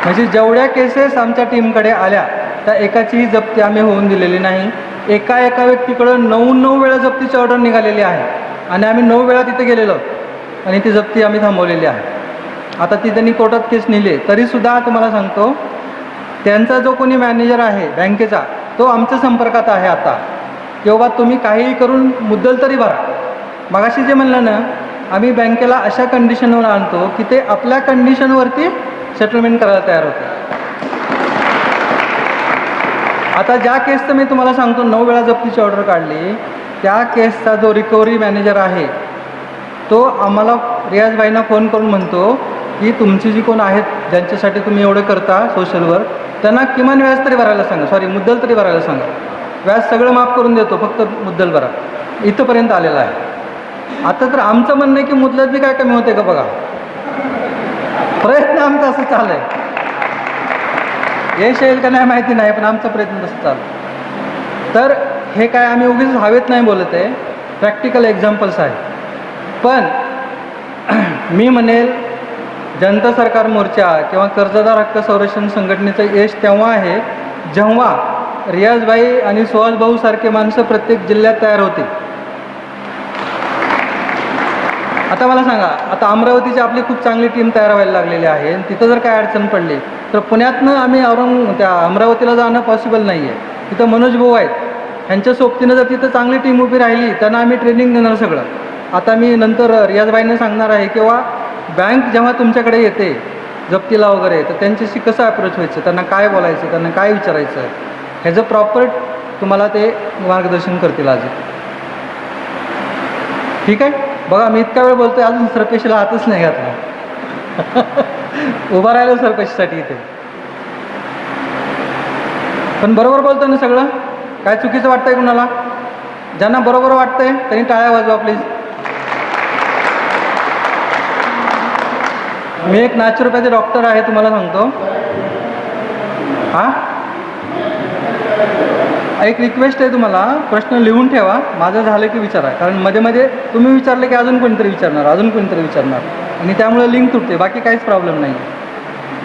म्हणजे जेवढ्या केसेस आमच्या टीमकडे आल्या त्या एकाचीही जप्ती आम्ही होऊन दिलेली नाही. एका व्यक्तीकडं 9 वेळा जप्तीची ऑर्डर निघालेली आहे आणि आम्ही 9 वेळा तिथे गेलेलो आणि ती जप्ती आम्ही थांबवलेली आहे. आता ती त्यांनी कोर्टात केस नेली तरीसुद्धा तुम्हाला सांगतो, त्यांचा जो कोणी मॅनेजर आहे बँकेचा तो आमच्या संपर्कात आहे आता, की बाबा तुम्ही काहीही करून मुद्दल तरी भरा. मगाशी जे म्हणलं ना, आम्ही बँकेला अशा कंडिशनवर आणतो की ते आपल्या कंडिशनवरती सेटलमेंट करायला तयार होते. आता ज्या केसचं मी तुम्हाला सांगतो 9 वेळा जप्तीची ऑर्डर काढली, त्या केसचा जो रिकव्हरी मॅनेजर आहे तो आम्हाला रियाज भाईंना फोन करून म्हणतो की तुमची जी कोण आहेत ज्यांच्यासाठी तुम्ही एवढं करता सोशल वर्क, त्यांना किमान व्याज तरी भरायला सांगा, मुद्दल तरी भरायला सांगा. व्याज सगळं माफ करून देतो, फक्त मुद्दल भरा. इथंपर्यंत आलेला आहे. आता तर आमचं म्हणणं आहे की मुद्दल बी काय कमी होते का बघा. प्रयत्न आमचा असं चालू आहे. यश येईल का नाही माहिती नाही, पण आमचा प्रयत्न तसं चालू. तर हे काय आम्ही उगीच हवेत नाही बोलत आहे, प्रॅक्टिकल एक्झाम्पल्स आहे. पण मी म्हणेल जनता सरकार मोर्चा किंवा कर्जदार हक्क संरक्षण संघटनेचं यश तेव्हा आहे जेव्हा रियाजभाई आणि सुहास भाऊ सारखे माणसं प्रत्येक जिल्ह्यात तयार होते. आता मला सांगा, आता अमरावतीची आपली खूप चांगली टीम तयार व्हायला लागलेली आहे. तिथं जर काय अडचण पडली तर पुण्यातनं आम्ही त्या अमरावतीला जाणं पॉसिबल नाही आहे. तिथं मनोज भाऊ आहेत, ह्यांच्या सोबतीनं जर तिथं चांगली टीम उभी राहिली त्यांना आम्ही ट्रेनिंग देणार सगळं. आता मी नंतर रियाजभाईंना सांगणार आहे किंवा बँक जेव्हा तुमच्याकडे येते जप्तीला वगैरे, तर त्यांच्याशी कसं अप्रोच व्हायचं, त्यांना काय बोलायचं, त्यांना काय विचारायचं, ह्याचं प्रॉपर तुम्हाला ते मार्गदर्शन करतील आज. ठीक आहे. बघा मी इतका वेळ बोलतोय, अजून सरपेशीला हातच नाही घातला. उभा राहिलो सरपेशीसाठी इथे. पण बरोबर बोलतो ना सगळं, काय चुकीचं वाटतंय कुणाला? ज्यांना बरोबर वाटतंय त्यांनी टाळ्या वाजवा प्लीज. मी एक नॅचरोपॅथी डॉक्टर आहे, तुम्हाला सांगतो. हां, एक रिक्वेस्ट आहे तुम्हाला, प्रश्न लिहून ठेवा, माझं झालं की विचारा. कारण मध्ये मध्ये तुम्ही विचारलं की अजून कोणीतरी विचारणार, अजून कोणीतरी विचारणार, आणि त्यामुळे लिंक तुटते. बाकी काहीच प्रॉब्लेम नाही.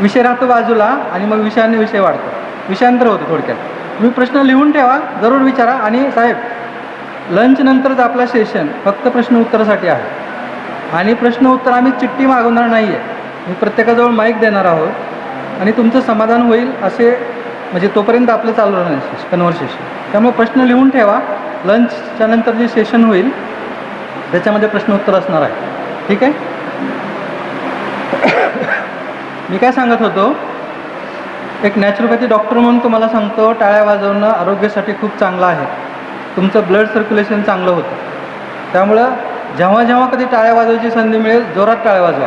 विषय राहतो बाजूला आणि मग विषयाने विषय वाढतो, विषयांतर होतं थोडक्यात. तुम्ही प्रश्न लिहून ठेवा, जरूर विचारा. आणि साहेब, लंच नंतरच आपला सेशन फक्त प्रश्न उत्तरासाठी आहे. आणि प्रश्न उत्तर आम्ही चिठ्ठी मागवणार नाही आहे, मी प्रत्येकाजवळ माईक देणार आहोत आणि तुमचं समाधान होईल असे, म्हणजे तोपर्यंत आपलं चालू राहणार कन्व्हर्सेशन. त्यामुळे प्रश्न लिहून ठेवा. लंचच्या नंतर जे सेशन होईल त्याच्यामध्ये प्रश्न उत्तर असणार आहे. ठीक आहे. मी काय सांगत होतो, एक नॅचरोपॅथी डॉक्टर म्हणून तुम्हाला सांगतो, टाळ्या वाजवणं आरोग्यासाठी खूप चांगलं आहे. तुमचं ब्लड सर्क्युलेशन चांगलं होतं. त्यामुळं जेव्हा जेव्हा कधी टाळ्या वाजवायची संधी मिळेल, जोरात टाळ्या वाजवा.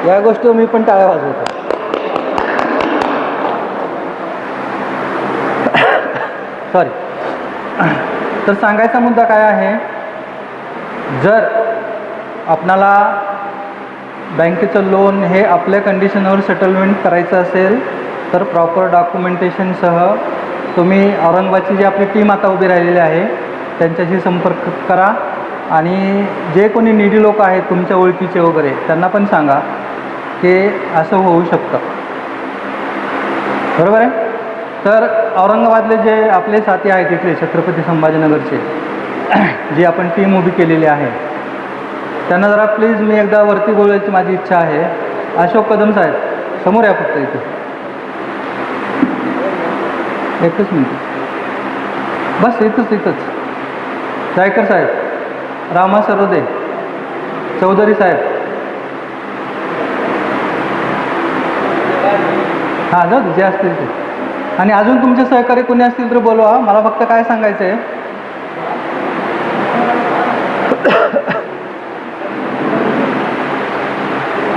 या गोष्टीवर मी पण टाळ्या वाजवतो. सॉरी. तर सांगायचा मुद्दा काय आहे, जर आपणाला बँकेचं लोन हे आपल्या कंडिशनवर सेटलमेंट करायचं असेल तर प्रॉपर डॉक्युमेंटेशनसह तुम्ही औरंगाबादची जी आपली टीम आता उभी राहिलेली आहे त्यांच्याशी संपर्क करा. आणि जे कोणी निडी लोक आहेत तुमच्या ओळखीचे वगैरे, त्यांना पण सांगा की असं होऊ शकतं. बरोबर आहे. तर औरंगाबादले जे आपले साथी आहेत इथले छत्रपती संभाजीनगरचे, जी आपण टीम उभी केलेली आहे, त्यांना जरा प्लीज मी एकदा वरती बोलायची माझी इच्छा आहे. अशोक कदम साहेब समोर या फक्त इथे, एकच मिनिट बस, इथंच. जायकर साहेब, रामा सरोदे, चौधरी साहेब, हां जाऊ जे असतील ते. आणि अजून तुमचे सहकारी कोणी असतील तर बोलवा. मला फक्त काय सांगायचं आहे,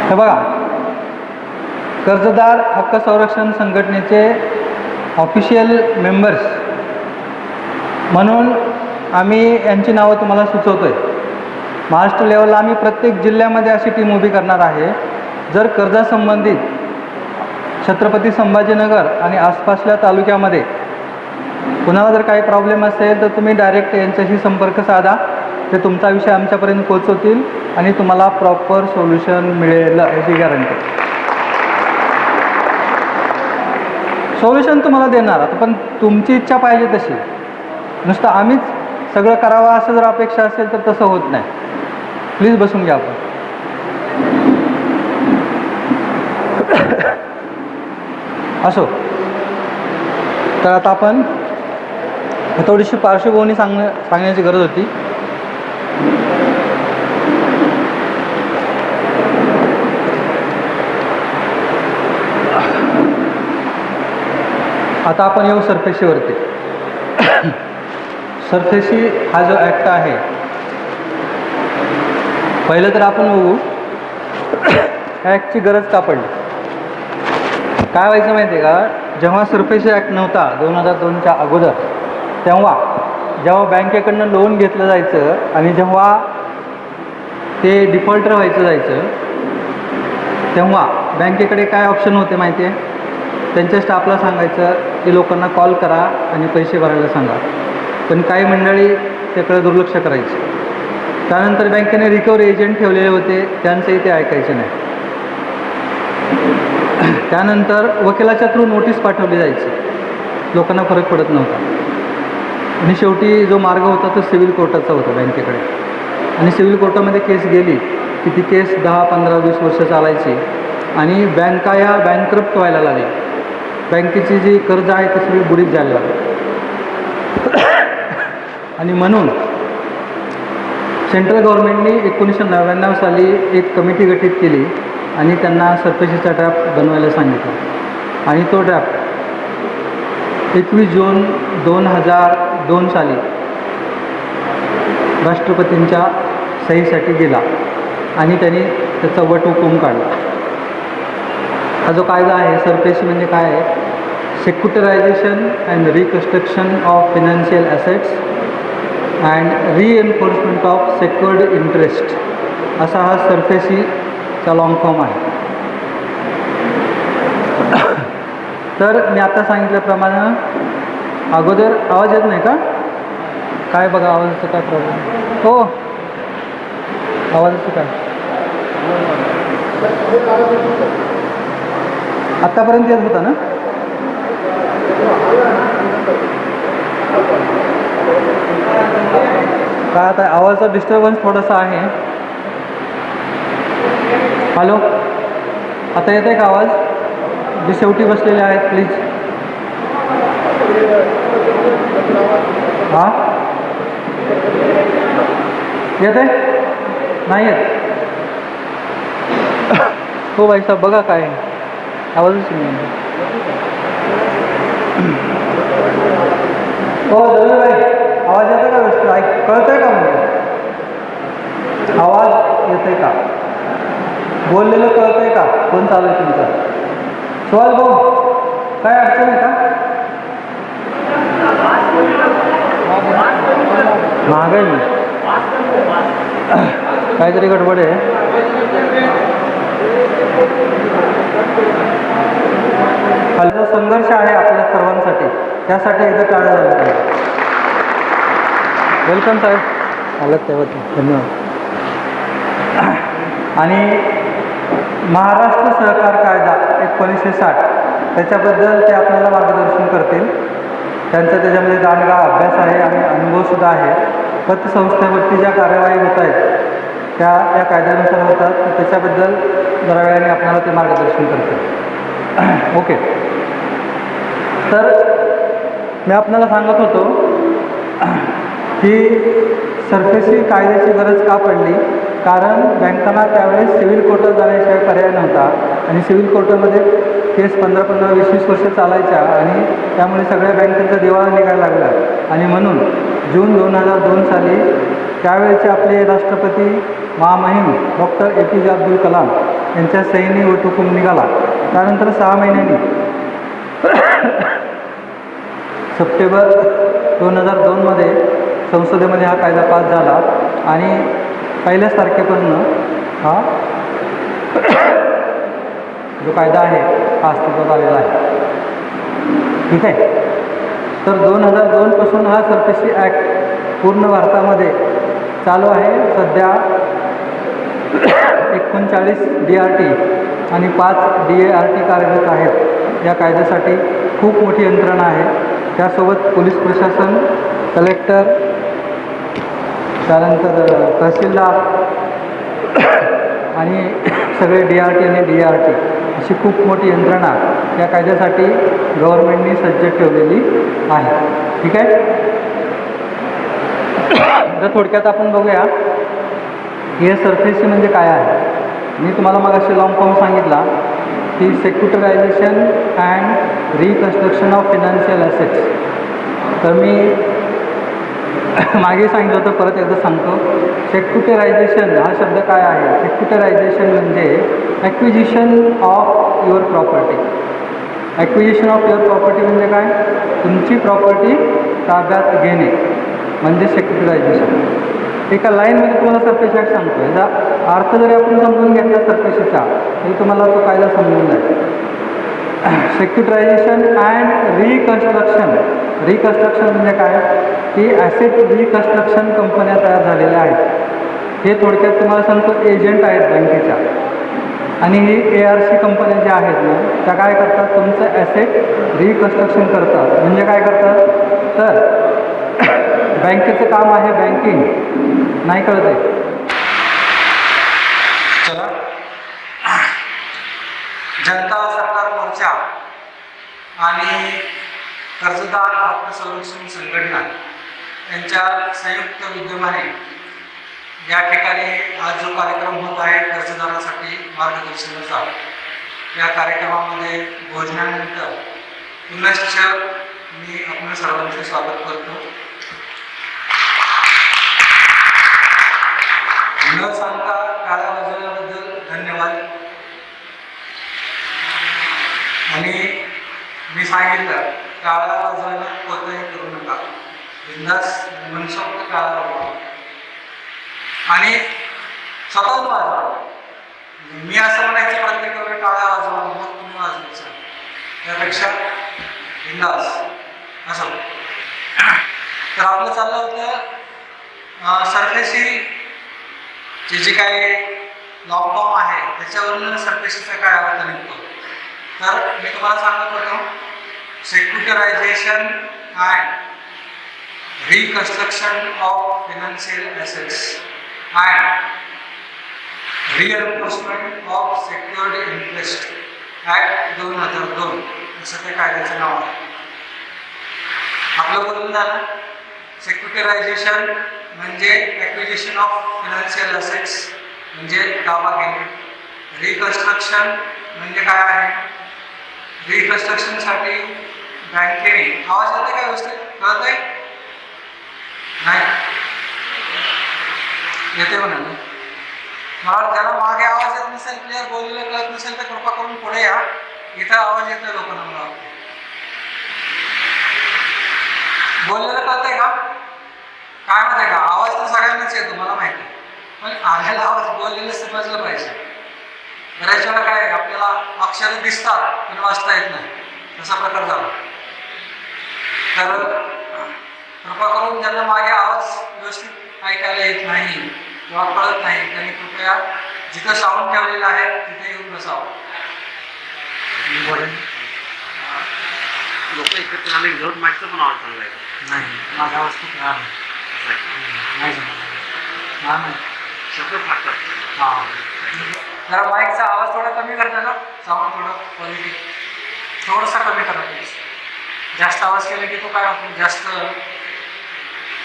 हे बघा, कर्जदार हक्क संरक्षण संघटनेचे ऑफिशियल मेंबर्स म्हणून आम्ही यांची नावं तुम्हाला सुचवतो आहे. महाराष्ट्र लेवलला आम्ही प्रत्येक जिल्ह्यामध्ये अशी टीम उभी करणार आहे. जर कर्जासंबंधित छत्रपती संभाजीनगर आणि आसपासच्या तालुक्यामध्ये कुणाला जर काही प्रॉब्लेम असेल तर तुम्ही डायरेक्ट यांच्याशी संपर्क साधा, ते तुमचा विषय आमच्यापर्यंत पोहोचवतील आणि तुम्हाला प्रॉपर सोल्युशन मिळेल याची गॅरंटी. सोल्युशन तुम्हाला देणार, आता पण तुमची इच्छा पाहिजे तशी. नुसतं आम्हीच सगळं करावं असं जर अपेक्षा असेल तर तसं होत नाही. प्लीज बसून घ्या आपण. असो, तर आता आपण थोडीशी पार्श्वभूमी सांगण्याची गरज होती. आता आपण येऊ सरफेसीवरती. सरफेसी हा जो ॲक्ट आहे, पहिलं तर आपण बघू ॲक्टची गरज का पडली. काय व्हायचं माहिती आहे का, जेव्हा सरफेसी ॲक्ट नव्हता 2002च्या अगोदर, तेव्हा बँकेकडनं लोन घेतलं जायचं आणि जेव्हा ते डिफॉल्टर व्हायचं जायचं, तेव्हा बँकेकडे काय ऑप्शन होते माहिती आहे. त्यांच्या स्टाफला सांगायचं की लोकांना कॉल करा आणि पैसे भरायला सांगा. पण काही मंडळी त्याकडे दुर्लक्ष करायची. त्यानंतर बँकेने रिकव्हरी एजंट ठेवलेले होते, त्यांचंही ते ऐकायचे नाही. त्यानंतर वकिलाच्या थ्रू नोटीस पाठवली जायची, लोकांना फरक पडत नव्हता. आणि शेवटी जो मार्ग होता तो सिव्हिल कोर्टाचा होता बँकेकडे. आणि सिव्हिल कोर्टामध्ये केस गेली की ती केस 10, 15, 20 वर्ष चालायची आणि बँका या बँकरप्ट व्हायला लागल्या. बँकेची जी कर्ज आहे ती सगळी बुडीत जायला लागली. आणि म्हणून सेंट्रल गव्हर्नमेंटने 1999 साली एक कमिटी गठीत केली आणि त्यांना सरफेसीचा ड्राफ्ट बनवायला सांगितलं. आणि तो ड्राफ्ट 21 जून 2002 साली राष्ट्रपतींच्या सहीसाठी गेला आणि त्यांनी त्याचा वटहुकूम काढला. हा जो कायदा आहे, सरफेसी म्हणजे काय आहे, securitisation and reconstruction of financial assets and reinforcement of secured interest, असा हा सरफेसीचा लॉंग फॉर्म आहे. तर मी आता सांगितल्याप्रमाणे अगोदर आवाज येत नाही का? काय बघा आवाजाचं काय प्रॉब्लेम? हो, आवाजाचं काय आत्तापर्यंत येत होता ना? काय आता आवाजाचा डिस्टर्बन्स थोडासा आहे. हॅलो, आता येत आहे का आवाज? जे शेवटी बसलेले आहेत प्लीज. हां, येत आहे? नाही येत? हो भाई साहेब, बघा काय आहे, आवाजच नाही. हो जरूर भाई, आवाज येतो का व्यवस्थित? कळतं आहे का? म्हणजे आवाज येत आहे का? बोललेलं कळतं आहे का? फोन चालू आहे तुमचा? सुहास भाऊ, काय अडचण आहे का? महागाई काहीतरी गडबड आहे. खालचा संघर्ष आहे आपल्या सर्वांसाठी, त्यासाठी एकदा टाळ्या झाल्या पाहिजे. वेलकम साहेब, आलं तेव्हा धन्यवाद. आणि महाराष्ट्र सहकार कायदा 1960 त्याच्याबद्दल ते आपल्याला मार्गदर्शन करतील. त्यांचा त्याच्यामध्ये दांडगा अभ्यास आहे आणि अनुभवसुद्धा आहे. पतसंस्थेवरती ज्या कार्यवाही होत आहेत त्या या कायद्यानुसार होतात, तर त्याच्याबद्दल जरा वेळाने आपल्याला ते मार्गदर्शन करतील. ओके, तर मी आपल्याला सांगत होतो की सरफेसी कायद्याची गरज का पडली. कारण बँकांना त्यावेळेस सिव्हिल कोर्टात जाण्याशिवाय पर्याय नव्हता आणि सिव्हिल कोर्टामध्ये केस 15-15, 20-20 वर्ष चालायच्या आणि त्यामुळे सगळ्या बँकांचा दिवाळा निघायला लागला. आणि म्हणून जून 2002 साली त्यावेळेचे आपले राष्ट्रपती महामहिम डॉक्टर APJ अब्दुल कलाम यांच्या सहीने वटहुकूम निघाला. त्यानंतर 6 महिन्यांनी सप्टेंबर 2002मध्ये संसदेमध्ये हा कायदा पास झाला आणि 1 तारखेपासून हा जो कायदा आहे हा अस्तित्वात आलेला आहे. ठीक आहे. तर 2002 हा सरफेसी ॲक्ट पूर्ण भारतामध्ये चालू आहे. सध्या 39 DRT आणि 5 DART कार्यरत आहेत. या कायद्यासाठी खूप मोठी यंत्रणा आहे. त्यासोबत पोलीस प्रशासन, कलेक्टर, त्यानंतर तहसीलदार आणि सगळे DRT आणि DART अशी खूप मोठी यंत्रणा या कायद्यासाठी गव्हर्नमेंटनी सज्ज ठेवलेली आहे. ठीक आहे. तर थोडक्यात आपण बघूया हे सरफेसी म्हणजे काय आहे. मी तुम्हाला मग असे लॉंग फॉर्म सांगितला की securitisation and reconstruction of financial assets. तर मी मागे सांगितलं होतं, परत एकदा सांगतो. सेक्युटरायझेशन हा शब्द काय आहे. सेक्युटरायझेशन म्हणजे acquisition of your property. Acquisition of your property म्हणजे काय, तुमची प्रॉपर्टी ताब्यात घेणे म्हणजे सेक्युटरायझेशन. एका लाईनमध्ये तुम्हाला सरफेस ॲक्ट सांगतो. याचा अर्थ जरी आपण समजून घेतला सरफेसीचा तरी तुम्हाला तो कायदा समजून जाईल. सेक्युटरायझेशन अँड रिकन्स्ट्रक्शन. रिकन्स्ट्रक्शन म्हणजे काय की ॲसेट रिकन्स्ट्रक्शन कंपन्या तयार झालेल्या आहेत. हे थोडक्यात तुम्हाला सांगतो एजंट आहेत बँकेच्या. आणि ही ARC कंपन्या ज्या आहेत ना त्या काय करतात, तुमचं ॲसेट रिकन्स्ट्रक्शन करतात. म्हणजे काय करतात, तर बँकेचं काम आहे बँकिंग. नाही कळत आहे. चला, जनता सरकार मोर्चा आणि कर्जदार हक्क संरक्षण संघटना यांच्या संयुक्त विद्यमाने या ठिकाणी आज जो कार्यक्रम होत आहे कर्जदारासाठी मार्गदर्शनाचा, या कार्यक्रमामध्ये भोजनानंतर पुनश्च मी आपल्या सर्वांचे स्वागत करतो. न सांगता टाळ्या वाजवल्याबद्दल धन्यवाद. आणि मी सांगितलं टाळ्या वाजवायला कोणताही करू नका, बिंदास मनसोक्त टाळ्या वाजवा आणि स्वतःच वाजवा. मी असं म्हणायचं प्रत्येक वेळी टाळ्या वाजवा मग तुम्ही वाजवायचं, त्यापेक्षा बिंदास असं. तर आपलं चाललं होतं सरफेसी जी काही लॉंग फॉर्म आहे त्याच्यावरून सरफेसीचा काय अर्थ निघतो. तर मी तुम्हाला सांगत होतो securitisation and reconstruction of financial assets and reinforcement of secured interest act 2002 असं त्या कायद्याचं नाव आहे. आपलं बोलून झालं. सेक्युटरायझेशन म्हणजे ॲक्विजिशन ऑफ फिनान्शियल ॲसेट्स म्हणजे ताबा घेणे. रिकन्स्ट्रक्शन म्हणजे काय आहे, रिकन्स्ट्रक्शनसाठी बँकेने, आवाज येते काय व्यवस्थित, कळत आहे नाही येते म्हणाले. मला ज्याला मागे आवाज येत नसेल, क्लिअर बोललेलं कळत नसेल तर कृपा करून पुढे या. इथं आवाज येतोय लोकांना, मला बोललेलं कळतंय का, काय माहिती आहे का, आवाज तर सगळ्यांनाच येतो मला माहिती, पण आलेला आवाज बोललेलं समजलं पाहिजे. बऱ्याच वेळा काय आपल्याला अक्षरं दिसतात पण वाचता येत नाही, तसा प्रकार झाला. तर कृपा करून ज्यांना मागे आवाज व्यवस्थित ऐकायला येत नाही किंवा कळत नाही त्यांनी कृपया जिथं साऊंड ठेवलेलं आहे तिथे येऊन बसावं. लोक एकत्र झाले विदाउट माईकचा पण आवाज चांगला आहे. नाही, माझा आवाज खूप लहान नाही जमणार, शब्द फाटतात. हां, जरा माईकचा आवाज थोडा कमी करता ना, साऊंड थोडं क्वालिटी थोडंसं कमी करा प्लीज. जास्त आवाज केला की तो काय होतो जास्त,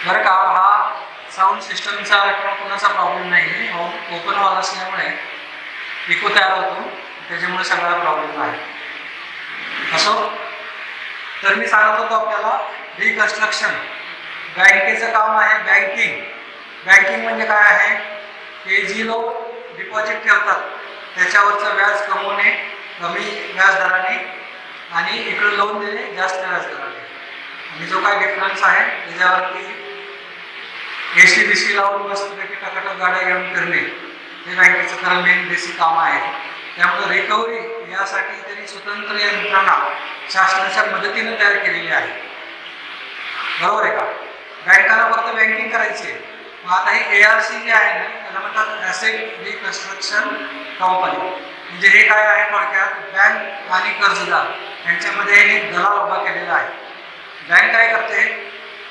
बरं का. हा साऊंड सिस्टमचा किंवा कोणाचा प्रॉब्लेम नाही आहे, ओपन वॉल असल्यामुळे इको तयार होतो, त्याच्यामुळे सगळा प्रॉब्लेम आहे. असो, तर मी सांगत होतो आपल्याला रिकन्स्ट्रक्शन. बँकेचं काम आहे बँकिंग. बँकिंग म्हणजे काय आहे, हे जी लोक डिपॉझिट ठेवतात त्याच्यावरचं व्याज कमवणे कमी व्याजदराने आणि इकडे लोन देणे जास्त व्याजदराने. आणि जो काय डिफरन्स आहे त्याच्यावरती AC-BC लावून मस्तपैकी टकाटक गाड्या घेऊन फिरणे हे बँकेचं खरं मेन बेसिक काम आहे. त्यामुळे रिकव्हरी यासाठी त्यांनी स्वतंत्र यंत्रणा शासनाच्या मदतीने तयार केलेली आहे. बरोबर आहे का? बँकांना फक्त बँकिंग करायची आहे. मग आता ही ARC जी आहे ना, त्याला म्हणतात ॲसेट रिकन्स्ट्रक्शन कंपनी. म्हणजे हे काय आहे थोडक्यात, बँक आणि कर्जदार यांच्यामध्ये एक दलाल उभा केलेला आहे. बँक काय करते,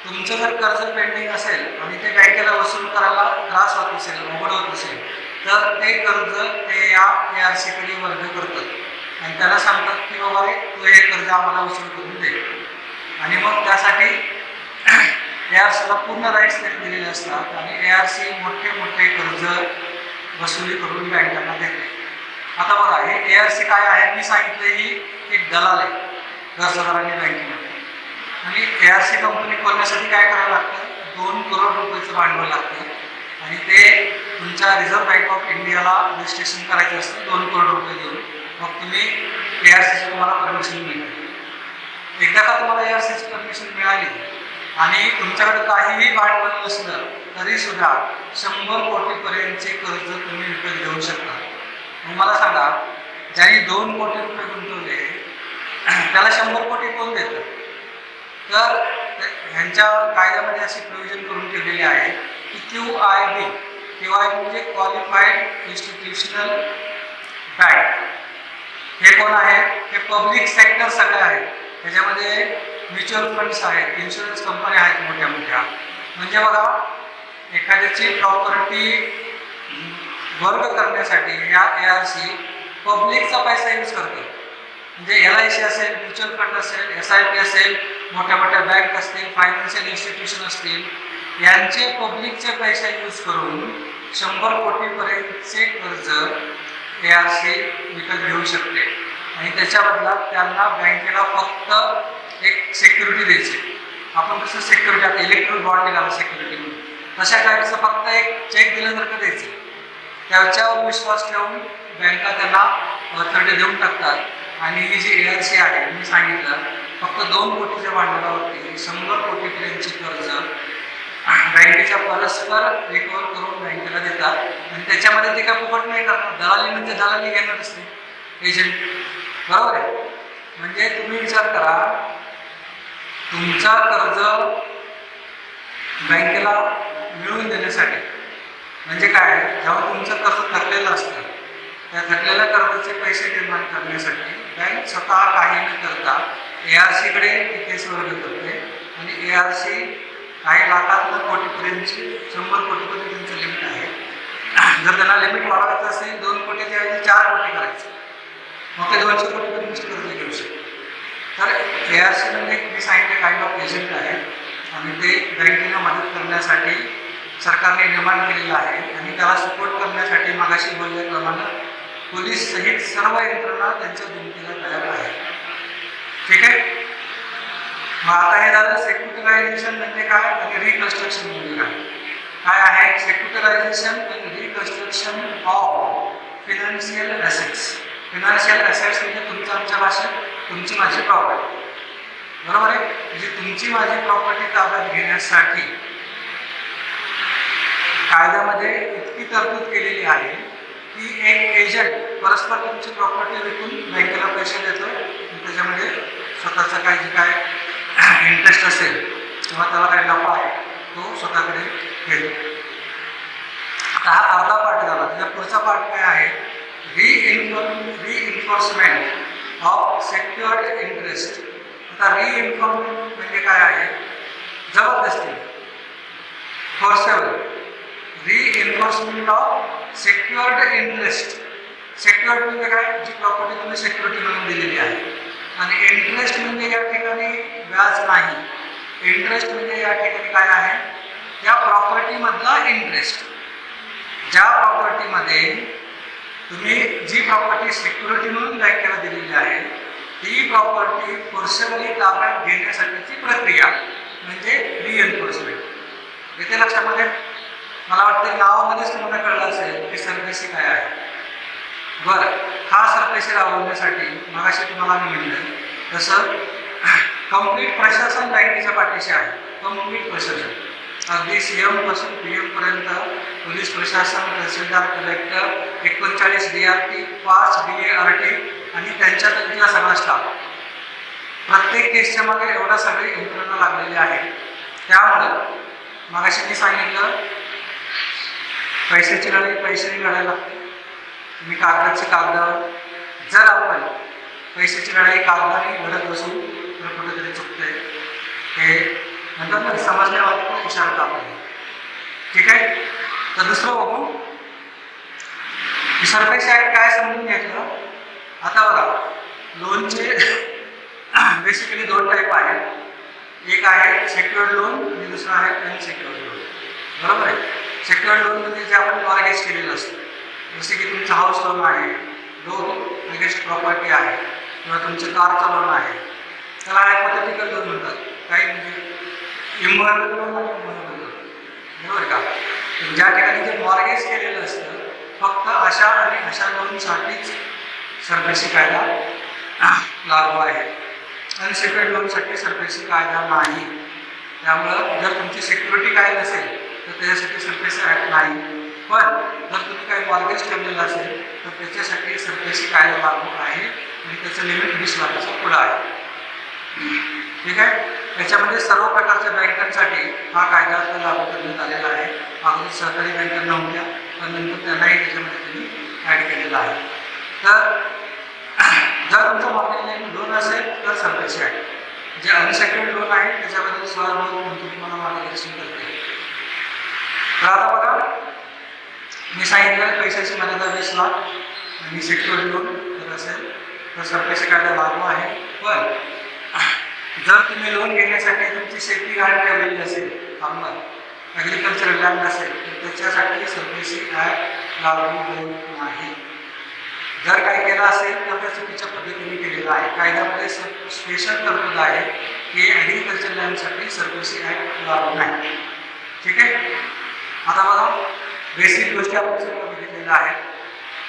तुमचं जर कर्ज पेंडिंग असेल आणि ते बँकेला वसूल करायला त्रास होत असेल, अवघड होत असेल, तर ते कर्ज ते या ARC कडे वर्ग करतात आणि त्याला सांगतात की बाबा रे, तू हे कर्ज आम्हाला वसूल करून दे. आणि मग त्यासाठी ARCला पूर्ण राईट्स त्यांनी दिलेले असतात आणि ARC मोठे मोठे कर्ज वसुली करून बँकांना देते. आता बघा, हे ARC काय आहे, मी सांगितलं ही एक दलाल आहे कर्जदारांनी बँकेमध्ये. आणि ARC कंपनी खोलण्यासाठी काय करावं लागतं, 2 करोड रुपयाचं भांडवल लागतं आणि ते तुमच्या रिझर्व्ह बँक ऑफ इंडियाला रजिस्ट्रेशन करायचं असतं 2 करोड रुपये देऊन. मग तुम्ही ARCची तुम्हाला परमिशन मिळते. एकदा का तुम्हाला ARCची परमिशन मिळाली आणि तुमच्याकडे काहीही भांडवल नसलं तरी सुद्धा 100 कोटीपर्यंतचे कर्ज तुम्ही विकत घेऊ शकता. मग मला सांगा, ज्यांनी 2 कोटी रुपये गुंतवले त्याला 100 कोटी कोण देतं? तर ह्यांच्या कायद्यामध्ये अशी प्रोव्हिजन करून ठेवलेली आहे की QIB म्हणजे क्वालिफाईड इन्स्टिट्यूशनल बँक. हे कोण आहे? हे पब्लिक सेक्टर सगळे आहेत. त्याच्यामध्ये म्युच्युअल फंड्स आहेत, इन्शुरन्स कंपन्या आहेत मोठ्या मोठ्या. म्हणजे बघा, एखाद्याची प्रॉपर्टी वर्ग करण्यासाठी या ARC पब्लिकचा पैसा यूज करतात. म्हणजे LIC असेल, म्युच्युअल फंड असेल, SIP असेल, मोठ्या मोठ्या बँक असतील, फायनान्शियल इन्स्टिट्यूशन असतील, यांचे पब्लिकचे पैसे यूज करून 100 कोटीपर्यंतचे कर्ज ARC विकत घेऊ शकते. आणि त्याच्या बदलात त्यांना बँकेला फक्त एक सिक्युरिटी द्यायची. आपण कसं सिक्युरिटी, आता इलेक्ट्रॉनिक बॉन्ड निघाला सिक्युरिटी म्हणून, तशा टाईपचं फक्त एक चेक दिल्यासारखं द्यायचं. त्याच्यावर विश्वास ठेवून बँका त्यांना ऑथॉरिटी देऊन टाकतात. आणि ही जी ARC आहे, मी सांगितलं, फक्त 2 कोटीच्या भांडवलावरती 100 कोटीपर्यंतचे कर्ज बँकेच्या परस्पर रिकव्हर करून बँकेला देतात. आणि त्याच्यामध्ये ते काय फुकट नाही करणार. दलाली म्हणजे दलाली घेणार असते, एजंट. बरोबर आहे? म्हणजे तुम्ही विचार करा, तुमचा कर्ज बँकेला मिळवून देण्यासाठी, म्हणजे काय, जेव्हा तुमचं कर्ज थकलेलं असतं, त्या थकलेल्या कर्जाचे पैसे निर्माण करण्यासाठी बँक स्वतः काही न करता ARC कडे केस वर्ग करते. आणि ARC काही लाखातून कोटीपर्यंतची 100 कोटीपर्यंत त्यांचं लिमिट आहे. जर त्यांना लिमिट वाढवायचं असेल 2 कोटीच्या ऐवजी 4 कोटी करायचं, मग ते 200 कोटीपर्यंत कर्ज घेऊ शकतो. तर ARC म्हणजे मी सांगितले काइंड ऑफ एजंट आहे आणि ते बँकेला मदत करण्यासाठी सरकारने निर्माण केलेलं आहे. आणि त्याला सपोर्ट करण्यासाठी मगाशी बोलल्याप्रमाणे पोलीस सहित सर्व यंत्रणा त्यांच्या भूमिकेला तयार आहे. ठीक आहे? मग आता हे झालं सेक्युरिटायझेशन म्हणजे काय आणि रिकन्स्ट्रक्शन म्हणजे काय. काय आहे सेक्युरिटायझेशन आणि reconstruction of financial assets. Financial assets म्हणजे तुमच्या आमच्या भाषेत तुमची माझी प्रॉपर्टी. बरोबर आहे? म्हणजे तुमची माझी प्रॉपर्टी ताब्यात घेण्यासाठी कायद्यामध्ये इतकी तरतूद केलेली आहे की एक एजंट परस्पर तुमची प्रॉपर्टी विकून बँकेला पैसे देतो आणि त्याच्यामध्ये स्वतःचा काही जे काय इंटरेस्ट असेल किंवा त्याला काही नफा आहे तो स्वतःकडे घेतो. आता हा अर्धा पार्ट झाला. त्याच्या पुढचा पार्ट काय आहे, रिइन्फोर्समेंट ऑफ सेक्युअर्ड इंटरेस्ट. आता रिइन्फोर्समेंट म्हणजे काय आहे, जबरदस्ती, forcible. Reinforcement of secured interest. Secured म्हणजे काय, जी प्रॉपर्टी तुम्ही सिक्युरिटी म्हणून दिलेली आहे. आणि इंटरेस्ट म्हणजे या ठिकाणी व्याज नाही. इंटरेस्ट म्हणजे या ठिकाणी काय आहे, त्या प्रॉपर्टीमधला इंटरेस्ट. ज्या प्रॉपर्टीमध्ये तुम्ही जी प्रॉपर्टी सिक्युरिटी म्हणून बँकेला दिलेली आहे ती प्रॉपर्टी फोर्सेबली ताब्यात घेण्यासाठीची प्रक्रिया म्हणजे रिइन्फोर्समेंट. इथे लक्षामध्ये मला वाटतं नावामध्येच तुम्हाला कळलं असेल की सरकशी काय आहे. बरं, हा सरकशी राबवण्यासाठी मगाशी तुम्हाला मी म्हटलं तसं कंप्लीट प्रशासन बँकेच्या पाठीशी आहे. कंप्लीट प्रशासन, अगदी CM पासून PM पर्यंत, पोलीस प्रशासन, तहसीलदार, कलेक्टर, 39 DRT, 5 DART आणि त्यांच्या सगळा स्टाफ. प्रत्येक केसच्या मागे एवढा सगळे यंत्रणा लागलेली आहे त्यामुळं मगाशी मी सांगितलं पैशाची लढाई पैशाने लढायला लागते. तुम्ही कागदाचे कागदावर जर आपण पैशाची लढाई कागदाने लढत बसू तर कुठेतरी चुकतंय. हे नंतर मग समजण्यावाले इशारा आपल्याला. ठीक आहे. तर दुसरं बघू सरफेस ॲक्ट काय समजून घेतलं. आता बघा लोनचे बेसिकली दोन टाईप आहेत. एक आहे सेक्युअर्ड लोन आणि दुसरा आहे अनसेक्युअर्ड लोन. बरोबर आहे. सेक्युअर्ड लोन म्हणजे जे आपण मॉर्गेज केलेलं असतं, जसे की तुमचं हाऊस लोन आहे, लोन अगेन्स्ट प्रॉपर्टी आहे, किंवा तुमचं कारचं लोन आहे, त्याला हायपोथेटिकल लोन म्हणतात. काही म्हणजे इमोरल लोन आणि इमोरल लोन. बरोबर का. ज्या ठिकाणी जे मॉर्गेज केलेलं असतं फक्त अशा आणि अशा लोनसाठीच सरफेसी कायदा लागू आहे. अनसेक्युअर्ड लोनसाठी सरफेसी कायदा नाही. त्यामुळं जर तुमची सिक्युरिटी काय नसेल तर त्याच्यासाठी सरफेसी ॲक्ट नाही. पण जर तुम्ही काही मॉर्गेज ठेवलेलं असेल तर त्याच्यासाठी सरफेसी कायदा लागू आहे आणि त्याचं लिमिट 20 लाखाचं पुढं आहे. ठीक आहे. त्याच्यामध्ये सर्व प्रकारच्या बँकांसाठी हा कायदा आता लागू करण्यात आलेला आहे. अगोदर सहकारी बँका नव्हत्या पण नंतर त्यांनाही त्याच्यामध्ये त्यांनी ॲड केलेलं आहे. तर जर तुमचं मॉर्गेज लोन असेल तर सरफेसी ॲक्ट. जे अनसेक्युअर्ड लोन आहे त्याच्याबद्दल सवाल म्हणून तुम्हाला मार्गदर्शन करते. तर आता बघा मी सांगितलं पैशाची मर्यादा 20 लाख आणि सेक्युअर्ड लोन जर असेल तर सरफेसी कायदा लागू आहे. पण जर तुम्ही लोन घेण्यासाठी तुमची शेती गहाण ठेवलेली असेल, फार्मर ॲग्रिकल्चरल लँड असेल तर त्याच्यासाठी सरफेसी ॲक्ट लागू होत नाही. जर काही केलं असेल तर त्या चुकीच्या पद्धतीने केलेलं आहे. कायद्यामध्ये स्पेशल तरतूद आहे की ॲग्रिकल्चर लँडसाठी सरफेसी ॲक्ट लागू नाही. ठीक आहे. आता बघा बेसिक गोष्टी आपण सगळं बघितलेल्या आहेत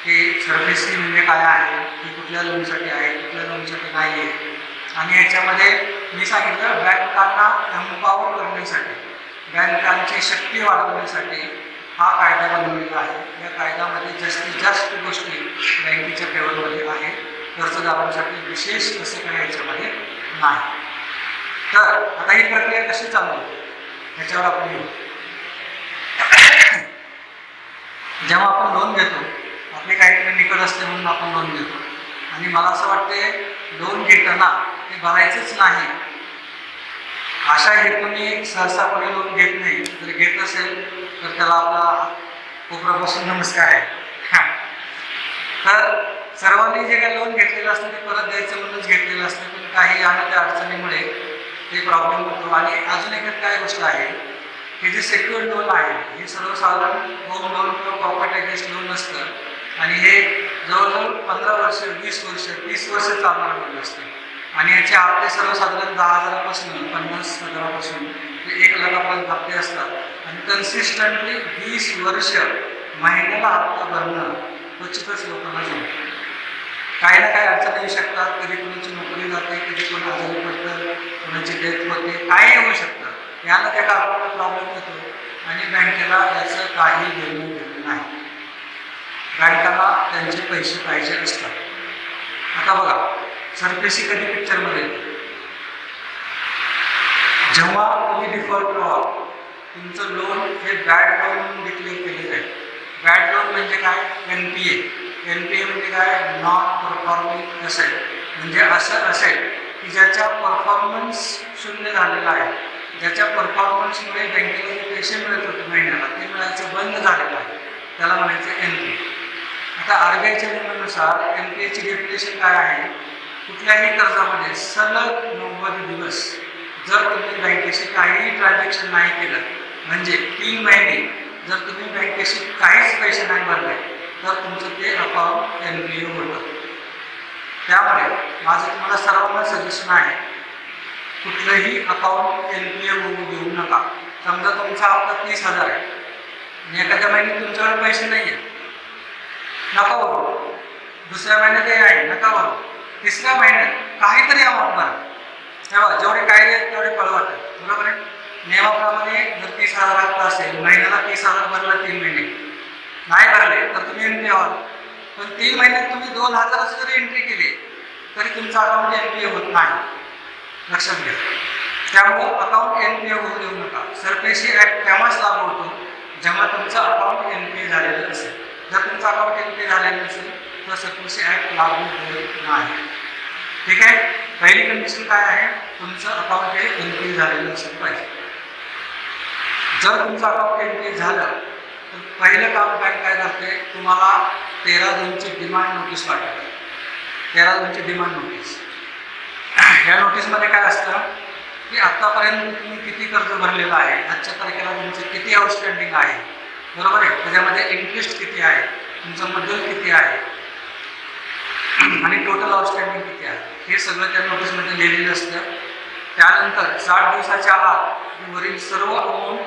की सरफेसी म्हणजे काय आहे, की कुठल्या लोनसाठी आहे, कुठल्या लोनसाठी नाही आहे. आणि याच्यामध्ये मी सांगितलं बँकांना एम्पॉवर करण्यासाठी, बँकांची शक्ती वाढवण्यासाठी हा कायदा बनवलेला आहे. या कायद्यामध्ये जास्तीत जास्त गोष्टी बँकेच्या फेवरमध्ये आहे. कर्जदारांसाठी विशेष असं काही याच्यामध्ये नाही. तर आता ही प्रक्रिया कशी चालू होते ह्याच्यावर आपण येऊ. जेव्हा आपण लोन घेतो आपले काहीतरी निकट असते म्हणून आपण लोन घेतो आणि मला असं वाटते लोन घेताना ते भरायचंच नाही अशा हेतूने सहसा कोणी लोन घेत नाही. जर घेत असेल तर त्याला आपला कोपरापासून नमस्कार आहे. तर सर्वांनी जे काही लोन घेतलेलं असतं ते परत द्यायचं म्हणूनच घेतलेलं असतं. पण काही अनाध्या अडचणीमुळे ते प्रॉब्लेम होतो. आणि अजून एक काय गोष्ट आहे की जे सेक्युअर्ड लोन आहे हे सर्वसाधारण होम लोन किंवा प्रॉपर्टी अगेन्स्ट लोन असतं आणि हे जवळजवळ 15 वर्ष 20 वर्ष 30 वर्ष चालणारं लोन असतं. आणि याचे हप्ते सर्वसाधारण 10,000पासून 50,000पासून ते 1 लाखापर्यंत हप्ते असतात. आणि कन्सिस्टंटली 20 वर्ष महिन्याला हप्ता भरणं क्वचितच लोकांना जमतं. काही ना काही अडचणी येऊ शकतात. कधी कोणाची नोकरी जाते, कधी कोण आजारी पडतं, कोणाची डेथ होते, काही होऊ शकतं. याला त्या कारणाला प्रॉब्लेम होतो आणि बँकेला याचं काही घेणं देणं नाही. बँकांना त्यांचे पैसे पाहिजे असतात. आता बघा सरफेसी कधी पिक्चरमध्ये येते जेव्हा तुम्ही डिफॉल्ट व्हाल. तुमचं लोन हे बॅड लोन म्हणून डिक्लेअर केले जाईल. बॅड लोन म्हणजे काय, NPA. NPA म्हणजे काय, नॉन परफॉर्मिंग असेट. म्हणजे असं असेट की ज्याचा परफॉर्मन्स शून्य झालेला आहे, ज्याच्या परफॉर्मन्समुळे बँकेला जे पैसे मिळत होते महिन्याला ते मिळायचं बंद झालेलं आहे, त्याला म्हणायचं NPA. आता RBIच्या नियमानुसार NPAची डेफिनेशन काय आहे, कुठल्याही कर्जामध्ये सलग 90 दिवस जर तुम्ही बँकेशी काहीही ट्रान्झॅक्शन नाही केलं, म्हणजे 3 महिने जर तुम्ही बँकेशी काहीच पैसे नाही भरले तर तुमचं ते अकाउंट NPA होतं. त्यामुळे माझं तुम्हाला सर्वांना सजेशन आहे कुठलंही अकाउंट NPA होऊ देऊ नका. समजा तुमचा हप्ता 30,000 आहे आणि एखाद्या महिन्यात तुमच्याकडे पैसे नाही आहेत, नका भरू. दुसऱ्या महिन्यात हे आहे, नका भरू. तिसऱ्या महिन्यात काहीतरी अमाऊंट भरा. तेव्हा जेवढे कायदे आहेत तेवढे पळवाटे. बरोबर आहे. नियमाप्रमाणे जर 30,000 हप्ता असेल, महिन्याला 30,000 भरला 3 महिने नाही भरले तर तुम्ही NPA व्हाल. पण 3 महिन्यात तुम्ही 2,000 जरी एंट्री केली तरी तुमचं अकाउंट NPA होत नाही. लक्षात घ्या. त्यामुळं अकाउंट एन पी ए होऊ देऊ नका. सरफेसी ॲक्ट तेव्हाच लागू होतो जेव्हा तुमचं अकाउंट एन पी ए झालेलं असेल. जर तुमचं अकाउंट एन पी ए झालेलं नसेल तर सरफेसी ॲक्ट लागू होत नाही. ठीक आहे. पहिली कंडिशन काय आहे, तुमचं अकाउंट हे एन पी ए झालेलं असेल पाहिजे. जर तुमचं अकाउंट एन पी ए झालं तर पहिलं काम बँक काय करते, तुम्हाला 13/2ची डिमांड नोटीस पाठवते. 13/2ची डिमांड नोटीस. या नोटीसमध्ये काय असतं की आत्तापर्यंत तुम्ही किती कर्ज भरलेलं आहे, आजच्या तारखेला तुमचं किती आउटस्टँडिंग आहे, बरोबर आहे, त्याच्यामध्ये इंटरेस्ट किती आहे, तुमचं मुद्दल किती आहे आणि टोटल आउटस्टँडिंग किती आहे, हे सगळं त्या नोटीसमध्ये लिहिलेलं असतं. त्यानंतर 60 दिवसाच्या आत वरील सर्व अमाऊंट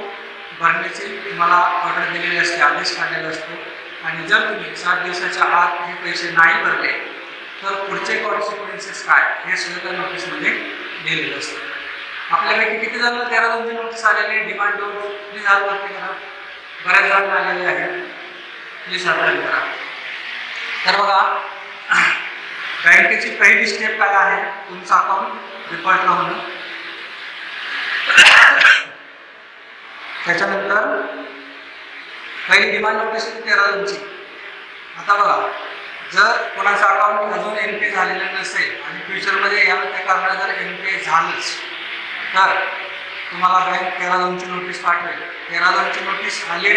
भरण्याची तुम्हाला ऑर्डर दिलेली असते, आदेश काढलेला असतो. आणि जर तुम्ही 60 दिवसाच्या आत हे पैसे नाही भरले तर पुढचे कॉन्सिक्वेन्सेस काय हे सुद्धा त्या नोटीसमध्ये लिहिलेलं असतं. आपल्यापैकी किती जण 13/2ची नोटीस आलेली डिमांड देऊन प्लीज हात वरती करा. बऱ्याच जण आलेले आहेत, प्लीज हात वरती करा. तर बघा, बँकेची पहिली स्टेप काय आहे, तुमचं अकाउंट डिफॉल्टला होणं. त्याच्यानंतर पहिली डिमांड नोटीस होती 13/2ची. आता बघा, जर कोणाचं अकाउंट अजून एन पी ए झालेलं नसेल आणि फ्युचरमध्ये या त्या कारणाने जर एन पी ए झालंच तर तुम्हाला बँक 13/2ची नोटीस पाठवेल. 13/2ची नोटीस आली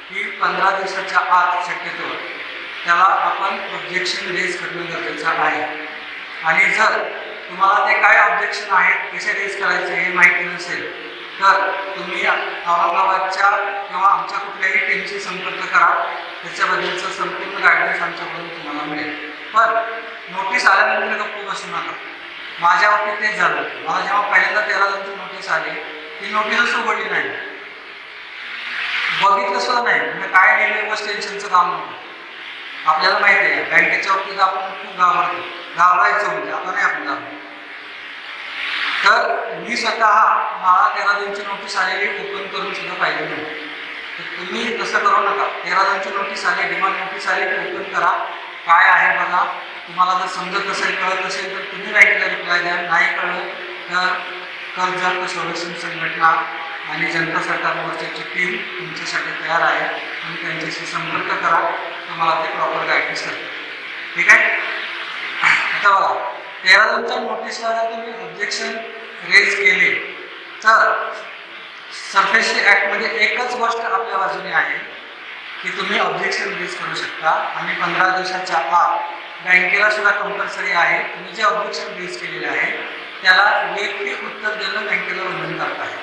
की 15 दिवसाच्या आत शक्यतो त्याला आपण ऑब्जेक्शन रेज करणं गरजेचं आहे. आणि जर तुम्हाला ते काय ऑब्जेक्शन आहेत, कसे रेज करायचे हे माहिती नसेल तर तुम्ही औरंगाबादच्या किंवा आमच्या कुठल्याही टीमशी संपर्क करा. त्याच्याबद्दलचं संपूर्ण गायडन्स आमच्याकडून तुम्हाला मिळेल. पण नोटीस आल्यानंतर गप्प बसू नका. माझ्या बाबतीत तेच झालं. मला जेव्हा पहिल्यांदा 13/2ची नोटीस आली, ती नोटीसच उघडली नाही, बघितलं सुद्धा नाही. म्हणजे काय लिहिलं बस टेन्शनचं काम नव्हतं. आपल्याला माहिती आहे बँकेच्या बाबतीत आपण खूप घाबरतो, घाबरायचं म्हणजे आता नाही आपण घाबरतो. तर मी स्वतः मला 13/2ची नोटीस आलेली ओपन करून सुद्धा पाहिजे नाही. तर तुम्ही तसं करू नका. 13/2ची नोटीस आली, डिमांड नोटीस आली, ओपन करा, काय आहे बघा. तुम्हाला जर समजत असेल, कळत असेल तर तुम्ही बँकेला रिप्लाय द्या. नाही कळलं तर कर्ज संरक्षण संघटना आणि जनता सरकार मोर्चाची टीम तुमच्यासाठी तयार आहे. तुम्ही त्यांच्याशी संपर्क करा, तुम्हाला ते प्रॉपर गायडन्स करते. ठीक आहे. आता बघा, 13/2च्या नोटीसला जर तुम्ही ऑब्जेक्शन रेज केले तर सरफेसी ॲक्टमध्ये एकच गोष्ट आपल्या बाजूने आहे की तुम्ही ऑब्जेक्शन रेज करू शकता. आणि 15 दिवसाच्या आत बँकेला सुद्धा कंपल्सरी आहे, तुम्ही जे ऑब्जेक्शन रेज केलेले आहे त्याला लेखी उत्तर देणं बँकेला बंधनकारक आहे.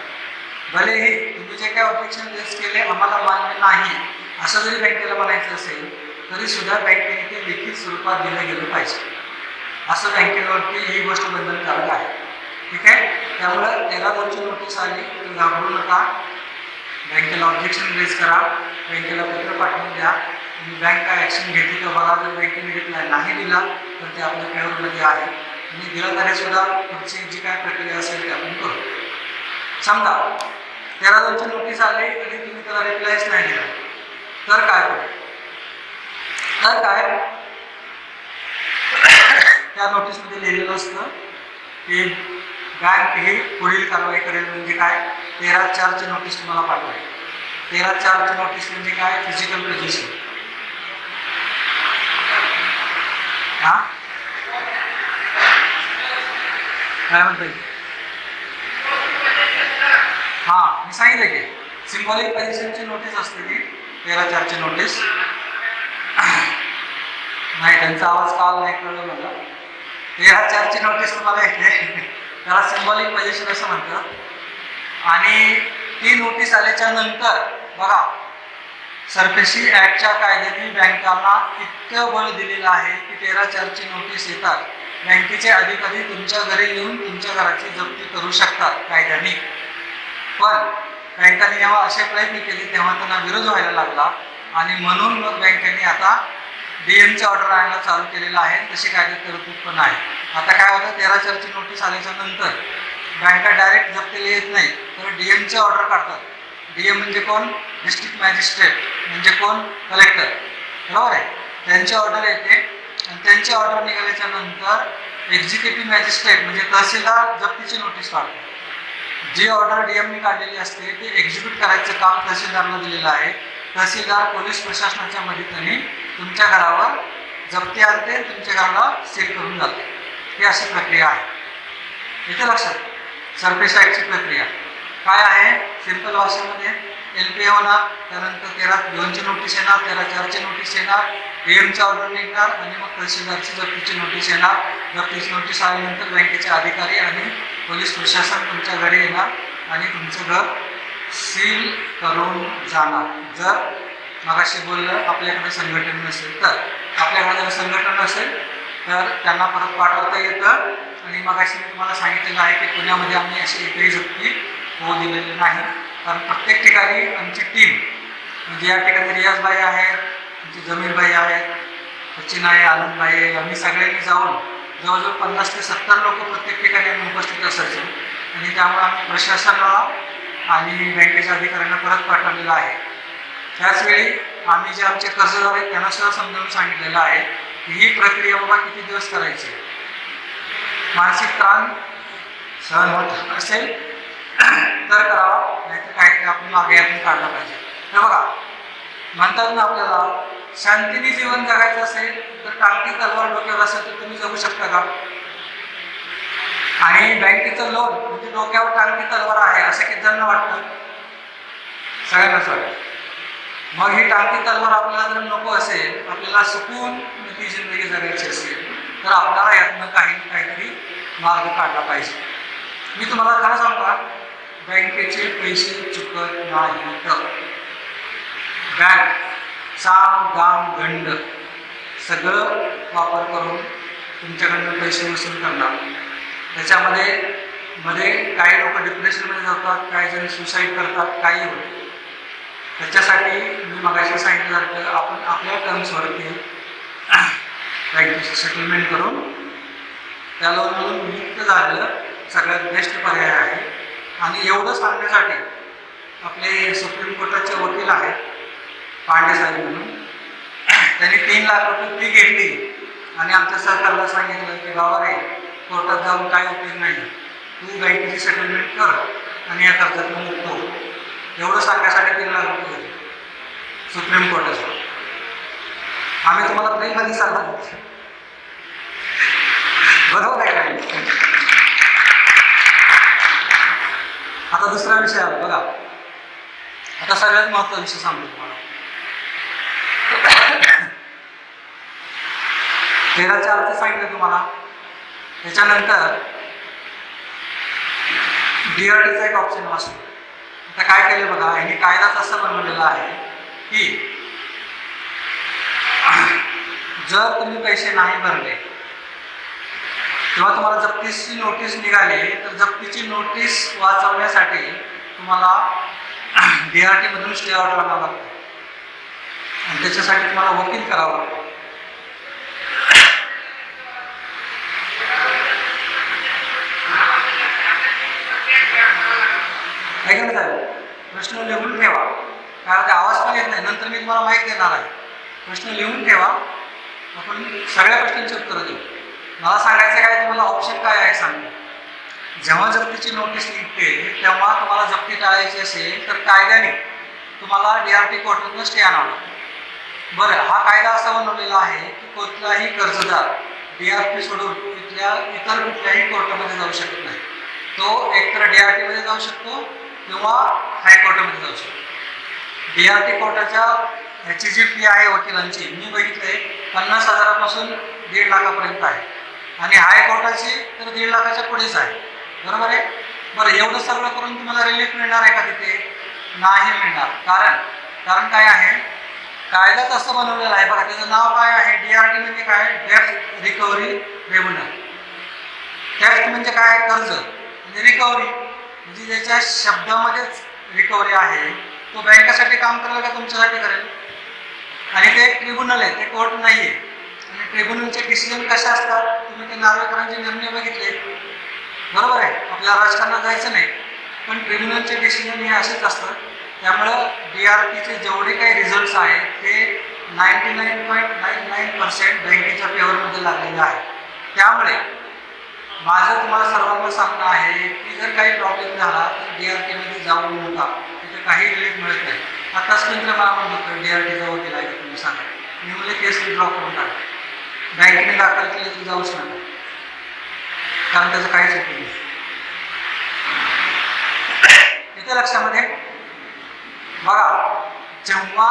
भलेही तुम्ही जे काही ऑब्जेक्शन रेज केले आम्हाला मान्य नाही असं जरी बँकेला म्हणायचं असेल तरी सुद्धा बँकेने ते लिखित स्वरूपात दिलं गेलं पाहिजे. असं बँकेवरती ही गोष्ट बंधनकारक आहे. ठीक आहे. त्यामुळे 13/2ची नोटीस आली तर घाबरू नका. बँकेला ऑब्जेक्शन रेज करा, बँकेला पत्र पाठवून द्या. बँक काय ॲक्शन घेतली का बघा. जर बँकेने रिप्लाय नाही दिला तर ते आपल्या फेवरमध्ये आहे. आणि दिला तरी सुद्धा पुढची जी काय प्रक्रिया असेल ती आपण करू. समजा 13/2ची नोटीस आली तरी तुम्ही त्याला रिप्लायच नाही दिला तर काय करू. तर काय त्या नोटीसमध्ये लिहिलेलं असतं की बँक ही पुढील कारवाई करेल. म्हणजे काय, 13/4ची नोटीस तुम्हाला पाठवेल. 13/4ची नोटीस म्हणजे काय, फिजिकल पोझिशन. हां काय म्हणताय. हां मी सांगितलं की सिम्बॉलिक पोझिशनची नोटीस असते ती 13/4ची नोटीस. नाही त्यांचा आवाज काल नाही कळलं मला. 13/4ची नोटीस तुम्हाला येते, त्याला सिम्बॉलिक पोझिशन असं म्हणतात. आणि ती नोटीस आल्याच्या नंतर बघा, सरफेसी ॲक्टच्या कायद्याने बँकांना इतकं बळ दिलेलं आहे की 13/4ची नोटीस येतात बँकेचे अधिकारी तुमच्या घरी येऊन तुमच्या घराची जप्ती करू शकतात कायद्याने. पण बँकांनी जेव्हा असे प्रयत्न केले तेव्हा त्यांना विरोध व्हायला लागला आणि म्हणून मग बँकेने आता डीएमचे ऑर्डर आणायला चालू केलेलं आहे. तशी कायद्यात तरतूद पण आहे. आता काय होतं, 13/4ची नोटीस आल्याच्या नंतर बँका डायरेक्ट जप्तीला येत नाही तर डीएमचे ऑर्डर काढतात. डीएम म्हणजे कोण, डिस्ट्रिक्ट मॅजिस्ट्रेट म्हणजे कोण, कलेक्टर, बरोबर आहे. त्यांची ऑर्डर येते आणि त्यांची ऑर्डर निघाल्याच्या नंतर एक्झिक्युटिव्ह मॅजिस्ट्रेट म्हणजे तहसीलदार जप्तीची नोटीस काढतो. जी ऑर्डर डीएमनी काढलेली असते ते एक्झिक्यूट करायचं काम तहसीलदारला दिलेलं आहे. तहसीलदार पोलीस प्रशासनाच्या मदतीने तुमच्या घरावर जप्ती आणते, तुमच्या घराला सील करून जाते. ही अशी प्रक्रिया आहे. इथे लक्षात सरफेस ॲक्टची प्रक्रिया काय आहे? सिंपल भाषेमध्ये LPA होणार, त्यानंतर 13/2ची नोटीस येणार, 13/4ची नोटीस येणार, डीएमची ऑर्डर निघणार आणि मग तहसीलदारची जप्तीची नोटीस येणार. जप्तीची नोटीस आल्यानंतर बँकेचे अधिकारी आणि पोलीस प्रशासन तुमच्या घरी येणार आणि तुमचं घर सील करून जाणार. जर मगाशी बोललं आपल्याकडे संघटन नसेल तर, आपल्याकडे जर संघटन नसेल तर त्यांना परत पाठवता येतं. आणि मगाशी मी तुम्हाला सांगितलेलं आहे की पुण्यामध्ये आम्ही अशी एकही जप्ती होऊ दिलेली नाही, कारण प्रत्येक ठिकाणी आमची टीम म्हणजे या ठिकाणी रियाजबाई आहेत, आमची जमीरबाई आहेत, सचिन आहे, आनंदबाई आहे, आम्ही सगळ्यांनी जाऊन जवळजवळ 50 ते 70 लोक प्रत्येक ठिकाणी आम्ही उपस्थित असायचो. आणि त्यामुळे आम्ही प्रशासनाला आणि बँकेच्या अधिकाऱ्यांना परत पाठवलेलं आहे. त्याचवेळी आम्ही जे आमचे कर्जदार आहेत त्यांना सुद्धा समजावून सांगितलेलं आहे की ही प्रक्रिया बाबा किती दिवस करायची. मानसिक ताण सहन होत असेल तर करावा, नाहीतर काहीतरी आपण मागे यातून काढला पाहिजे. हे बघा म्हणतात ना, आपल्याला शांतीने जीवन जगायचं असेल तर टांगती तलवार डोक्यावर असेल तर तुम्ही जगू शकता का? आणि बँकेचं लोन म्हणजे डोक्यावर टांगती तलवार आहे असं किती जणांना वाटतं? सगळ्यांनाच वाटतं. मग ही टांगती तलवार आपल्याला जर नको असेल, आपल्याला सुकून ती जिंदगी जगायची असेल तर आपल्याला यातनं काहीतरी मार्ग काढला पाहिजे. मी तुम्हाला खरं सांगू का, बँकेचे पैसे चुकत नाहीत. बँक साम दाम गंड सगळं वापर करून तुमच्याकडनं पैसे वसूल करणार. त्याच्यामध्ये काही लोक डिप्रेशनमध्ये जातात, काही जण सुसाईड करतात, काही होतं. त्याच्यासाठी मी मगाशी सांगितलं आपण आपल्या टर्म्सवरती बँकेची सेटलमेंट करून त्या लोनमधून मुक्त झालं सगळ्यात बेस्ट पर्याय आहे. आणि एवढं सांगण्यासाठी आपले सुप्रीम कोर्टाचे वकील आहेत पांडे साहेब म्हणून, त्यांनी 3 लाख रुपये फी घेतली आणि आमच्या सरकारला सांगितलं की बाबा रे, कोर्टात जाऊन काय उपयोग नाही, तू बँकेची सेटलमेंट कर आणि या कर्जातून मुक्त हो. एवढं सांगण्यासाठी 3 लाख रुपये घेतले सुप्रीम कोर्टाचं. आम्ही तुम्हाला प्रेममध्ये सांगणार बरोबर आहे काय? आता दुसरा विषय आला बघा. आता सगळ्यात महत्त्वाचा विषय सांगतो तुम्हाला. 13/4 सांगितलं तुम्हाला. त्याच्यानंतर DRTचा एक ऑप्शन असतो. आता काय केलं बघा, यांनी कायदाच असं बनवलेला आहे की जर तुम्ही पैसे नाही भरले किंवा तुम्हाला जप्तीची नोटीस निघाली तर जप्तीची नोटीस वाचवण्यासाठी तुम्हाला DRT मधून स्टे ऑर्डर आणावं लागतं आणि त्याच्यासाठी तुम्हाला वकील करावं लागतं. ऐका ना साहेब, प्रश्न लिहून ठेवा. काय होते आवाज पण येत नाही, नंतर मी तुम्हाला माहिती देणार आहे. प्रश्न लिहून ठेवा, आपण सगळ्या प्रश्नांची उत्तरं देऊ. मला सांगायचं काय, तुम्हाला ऑप्शन काय आहे सांगतो. जेव्हा जप्तीची नोटीस निघते तेव्हा तुम्हाला जप्ती टाळायची असेल तर कायद्याने तुम्हाला DRT कोर्टातून स्टे आणावं लागतं. बरं, हा कायदा असा बनवलेला आहे की कुठलाही कर्जदार DRT सोडून इतर कुठल्याही कोर्टामध्ये जाऊ शकत नाही. तो एकतर DRT मध्ये जाऊ शकतो किंवा हायकोर्टामध्ये जाऊ शकतो. DRT कोर्टाच्या ह्याची जी फी आहे वकिलांची मी बघितले 50,000पासून 1.5 लाखापर्यंत आहे आणि हायकोर्टाची तर 1.5 लाखाच्या पुढेच आहे. बरोबर आहे. बरं, एवढं सगळं करून तुम्हाला रिलीफ मिळणार आहे का तिथे? नाही मिळणार. कारण काय आहे, कायद्यात असं बनवलेलं आहे बघा, त्याचं नाव काय आहे, DRT म्हणजे काय, डेब्ट रिकव्हरी रेव्हेन्यू. डेब्ट म्हणजे काय, कर्ज, म्हणजे रिकव्हरी म्हणजे ज्याच्या शब्दामध्येच रिकव्हरी आहे तो बँकेसाठी काम करेल का तुमच्यासाठी करेल? आणि ते एक ट्रिब्युनल आहे, ते कोर्ट नाही आहे. आणि ट्रिब्युनलचे डिसिजन कसे असतात, तुम्ही ते नार्वेकरांचे निर्णय बघितले. बरोबर आहे, आपल्याला राजकारणात जायचं नाही, पण ट्रिब्युनलचे डिसिजन हे असेच असतात. त्यामुळं DRTचे जेवढे काही रिझल्ट्स आहेत ते 99.99% बँकेच्या फेवरमध्ये लागलेले आहे. त्यामुळे माझं तुम्हाला सर्वांना सांगणं आहे की जर काही प्रॉब्लेम झाला तर DRTमध्ये जाऊ नका, तिथे काही रिलीफ मिळत नाही. आताच मी मला म्हणत होतं DRT जवळ गेला आहे का तुम्ही सांगा, मी म्हणजे केस विड्रॉ करून टाका, बँकेने दाखल केली तर जाऊच नका, कारण त्याचं काहीच उपयोग नाही. येते लक्षामध्ये? बघा, जेव्हा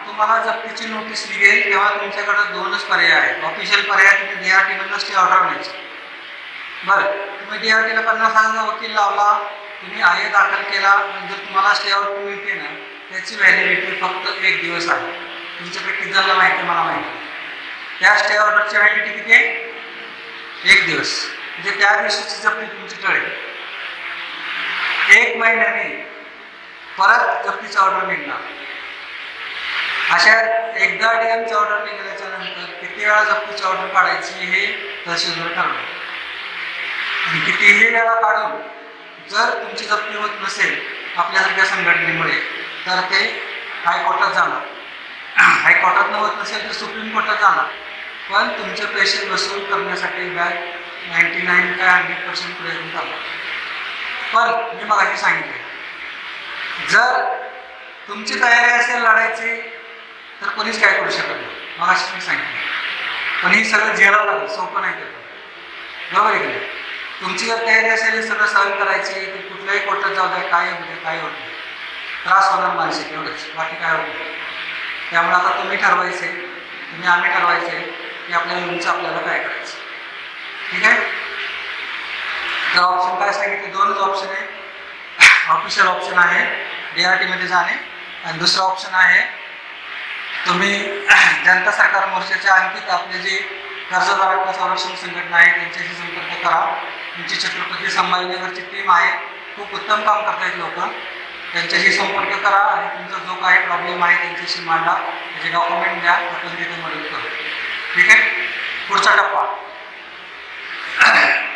तुम्हाला जप्तीची नोटीस निघेल तेव्हा तुमच्याकडे दोनच पर्याय आहेत. ऑफिशियल पर्याय तुम्ही DRTमधनं स्टे ऑर्डर घ्यायची. बरं, तुम्ही DRTला 50,000 वकील लावला, तुम्ही IA दाखल केला, जर तुम्हाला स्टे ऑर्डर मिळते ना त्याची व्हॅलिडिटी फक्त 1 दिवस आहे. तुमच्यापैकी किती जणांना माहिती, मला माहिती. त्या स्टे ऑर्डरची व्हॅलिडिटी किती आहे? 1 दिवस. म्हणजे त्या दिवशीची जप्ती तुमची टळेल. 1 महिन्याने परत जप्तीचा ऑर्डर निघणार. अशा एकदा DMची ऑर्डर निघाल्याच्या नंतर किती वेळा जप्तीची ऑर्डर काढायची हे तहसीलदार ठरवणार. आणि कितीही वेळा काढून जर तुमची जप्ती होत नसेल आपल्यासारख्या संघटनेमुळे तर ते हायकोर्टात जाणार. हायकोर्टात होत नसेल तर सुप्रीम कोर्टात जाणार. पण तुमचे पैसे वसूल करण्यासाठी बँक 99 काय 100% प्रयत्न करणार. पण मी मगाशी सांगितले, जर तुमची तयारी असेल लढायची तर कोणीच काय करू शकत नाही. मगाशी मी सांगितलं. पण ही सगळं झेलावं लागेल, सोपं नाही करत. बरोबर आहे की नाही? तुमची जर तयारी असेल हे सगळं सहन करायची तर कुठल्याही कोर्टात जाऊ द्या, काय होऊ द्या, काय होत नाही. त्रास होणार मानसिक, एवढंच, बाकी काय होत नाही. त्यामुळे आता तुम्ही ठरवायचे, आम्ही ठरवायचे की आपल्याला तुमचं आपल्याला काय करायचं. ठीक आहे? तर ऑप्शन काय सांगितले? 2च ऑप्शन आहे. ऑफिशियल ऑप्शन आहे DRTमध्ये जाणे, आणि दुसरा ऑप्शन आहे तुम्ही जनता सरकार मोर्चाच्या आणखी आपले जे कर्जदारांच्या संरक्षण संघटना आहे त्यांच्याशी संपर्क करा. तुमची छत्रपती संभाजीनगरची टीम आहे, खूप उत्तम काम करतायत लोक. त्यांच्याशी संपर्क करा आणि तुमचा जो काही प्रॉब्लेम आहे त्यांच्याशी मांडा, त्याचे डॉक्युमेंट द्या, आपण तिथे मदत करू. ठीक आहे? पुढचा टप्पा,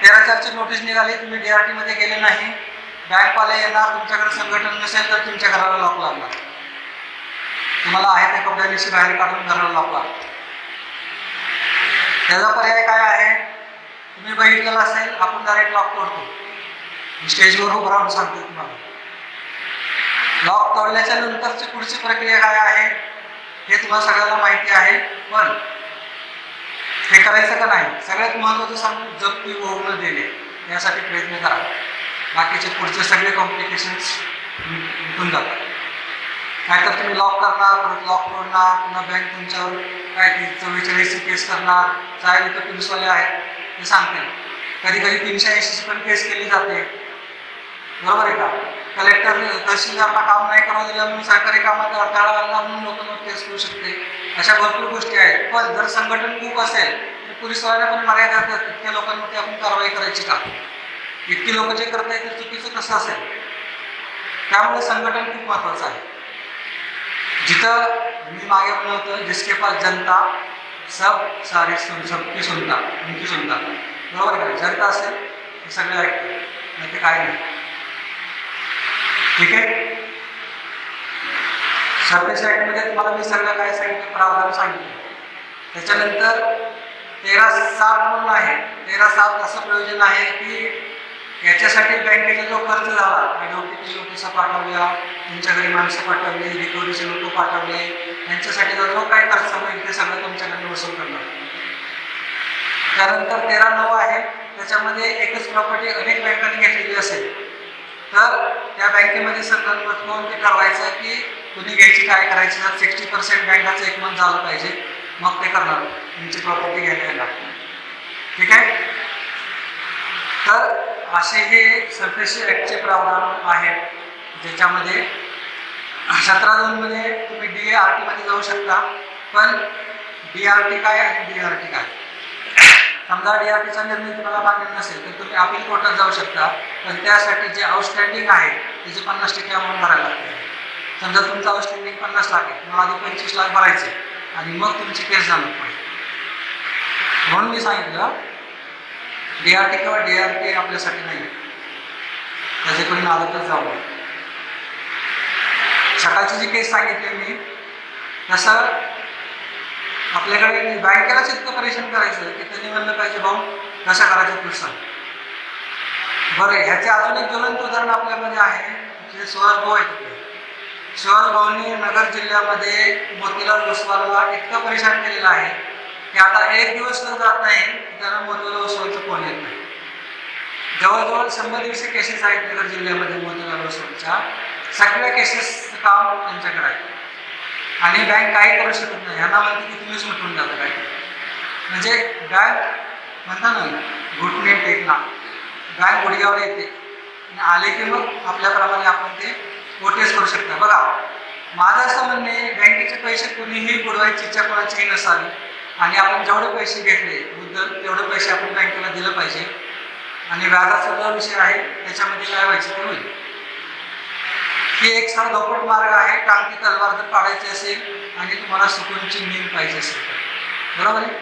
13/4ची नोटीस निघाली, तुम्ही DRTमध्ये गेले नाही, बँकवाले येणार, तुमच्याकडे संघटन नसेल तर तुमच्या घराला लॉक लागणार. तुम्हाला आहे त्या कपड्यानिशी बाहेर काढून घराला लॉक लागणार. त्याचा पर्याय काय आहे? तुम्ही बघितलेलं असेल, आपण डायरेक्ट लॉक तोडतो. स्टेजवर उभं राहून सांगतो तुम्हाला. लॉक तोडल्याच्या नंतरची पुढची प्रक्रिया काय आहे हे तुम्हाला सगळ्यांना माहिती आहे. पण हे करायचं का नाही, सगळ्यात महत्त्वाचं सांगून जप्ती होऊ न देणे यासाठी प्रयत्न करा. बाकीचे पुढचे सगळे कॉम्प्लिकेशन्स निघून जातात. नाहीतर तुम्ही लॉक करणार, परत लॉक तोडणार, पुन्हा बँक तुमच्यावर काय ती 44ची केस करणार. चाहे इथं पोलिसवाले आहेत ते सांगतील. कधी कधी 380ची पण केस केली जाते. बरोबर आहे का? कलेक्टर तहसीलदारला काम नाही करू दिलं म्हणून सरकारी कामात अडथळा आणला म्हणून लोकांवर केस करू शकते. अशा भरपूर गोष्टी आहेत. पण जर संघटन खूप असेल तर पोलिसवाल्यांना पण मर्यादा असतात. इतक्या लोकांवरती आपण कारवाई करायची का? इतकी लोक जे करत आहेत ते चुकीचं कसं असेल? त्यामुळे संघटन खूप महत्त्वाचं आहे. जिथं मी मागे म्हणलं होतं, जिसके पास जनता सब सारी सबकी सुनता, उनकी सुनता. बरोबर आहे का? जनता असेल हे सगळे ऐकतं, नाही ते काय नाही. ठीक आहे? सरफेस ॲक्टमध्ये तुम्हाला मी सगळं काय सांगितलं, प्रावधान सांगितलं. त्याच्यानंतर 13/7 म्हणून आहे. 13/7 असं प्रयोजन आहे की याच्यासाठी बँकेचा जो खर्च झाला, ॲडव्होकेटची नोटिसा पाठवल्या, तुमच्या घरी माणसं पाठवली, रिकव्हरीचे लोक पाठवले, यांच्यासाठीचा जो काही खर्च होईल ते सगळं तुमच्याकडे वसूल करणार. त्यानंतर 13/9 आहे. त्याच्यामध्ये एकच प्रॉपर्टी अनेक बँकांनी घेतलेली असेल तर त्या बँकेमध्ये संगनमत होऊन ते ठरवायचं की कुणी घ्यायची, काय करायची. जर 60% बँकाचं एकमत झालं पाहिजे, मग ते करणार तुमची प्रॉपर्टी घ्यायला येणार. ठीक आहे? तर असे हे सरफेस ॲक्टचे प्रावधान आहेत, ज्याच्यामध्ये 17(2) मध्ये तुम्ही DRTमध्ये जाऊ शकता. पण DRT काय आणि DRT काय? समजा DRTचा निर्णय तुम्हाला मान्य नसेल तर तुम्ही अपील कोर्टात जाऊ शकता. पण त्यासाठी जे आउटस्टँडिंग आहे त्याचे 50% अमाऊंट भरायला लागते. समजा तुमचं आउटस्टँडिंग 50 लाख आहे, तुम्हाला आधी 25 लाख भरायचे आणि मग तुमची केस जाणार पुढे. म्हणून मी सांगितलं DRT किंवा DRT आपल्यासाठी नाही, त्याचे कोणी नादातच जाऊ नये. सकाळची जी केस सांगितली मी तसं आपल्याकडे बँकेलाच इतकं परेशान करायचं की त्यांनी म्हणलं पाहिजे भाऊ कसं करायचं तू सांग. बरं, ह्याचे अजून एक ज्वलंत उदाहरण आपल्यामध्ये आहे, जे सुहास भाऊ आहे तिकडे. सुहास भाऊंनी नगर जिल्ह्यामध्ये मोतीलाल ओसवालला इतकं परेशान केलेलं आहे की आता एक दिवस तर जात नाही की त्यांना मोतीलाल ओसवालचं फोन येत नाही. जवळजवळ 100-150 केसेस आहेत नगर जिल्ह्यामध्ये मोतीलाल ओसवालच्या. सगळ्या केसेसचं काम त्यांच्याकडे आहे आणि बँक काही करू शकत नाही. ह्यांना म्हणते की तुम्हीच उठून जाता काय. म्हणजे बँक म्हणता ना, घुटणे टेकना, बँक गुडघ्यावर येते आणि आले की मग आपल्याप्रमाणे आपण ते ओटीएस करू शकता. बघा, माझं असं म्हणणे, बँकेचे पैसे कोणीही बुडवायची इच्छा कोणाचीही नसावी आणि आपण जेवढे पैसे घेतले मुद्दल तेवढे पैसे आपण बँकेला दिलं पाहिजे आणि व्याजाचा जो विषय आहे त्याच्यामध्ये काय व्हायचं ते होईल. ही एक साधा धोपट मार्ग आहे. टांगती तलवार जर काढायची असेल आणि तुम्हाला सुकूनची नींद पाहिजे असेल तर, बरोबर आहे.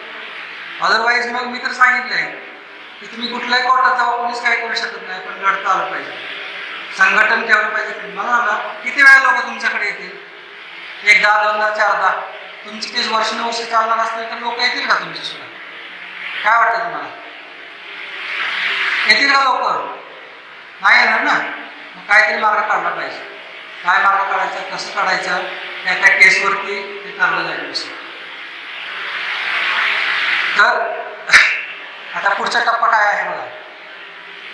अदरवाईज मग मी तर सांगितलंय की तुम्ही कुठल्याही कोर्टात जावा, कोणीच काय करू शकत नाही, पण लढता आलं पाहिजे, संघटन ठेवलं पाहिजे. मला किती वेळा लोक तुमच्याकडे येतील? एकदा, दोनदा, चारदा. तुमची केस वर्षानुवर्ष चालणार असतील तर लोक येतील का तुमची सुद्धा? काय वाटतं तुम्हाला? येतील का लोक? नाही येणार ना. मग काहीतरी मार्ग काढला पाहिजे. काय मार्ग काढायचा, कसं काढायचं, त्या केसवरती ते ठरलं जाईल. तर आता पुढचा टप्पा काय आहे बघा.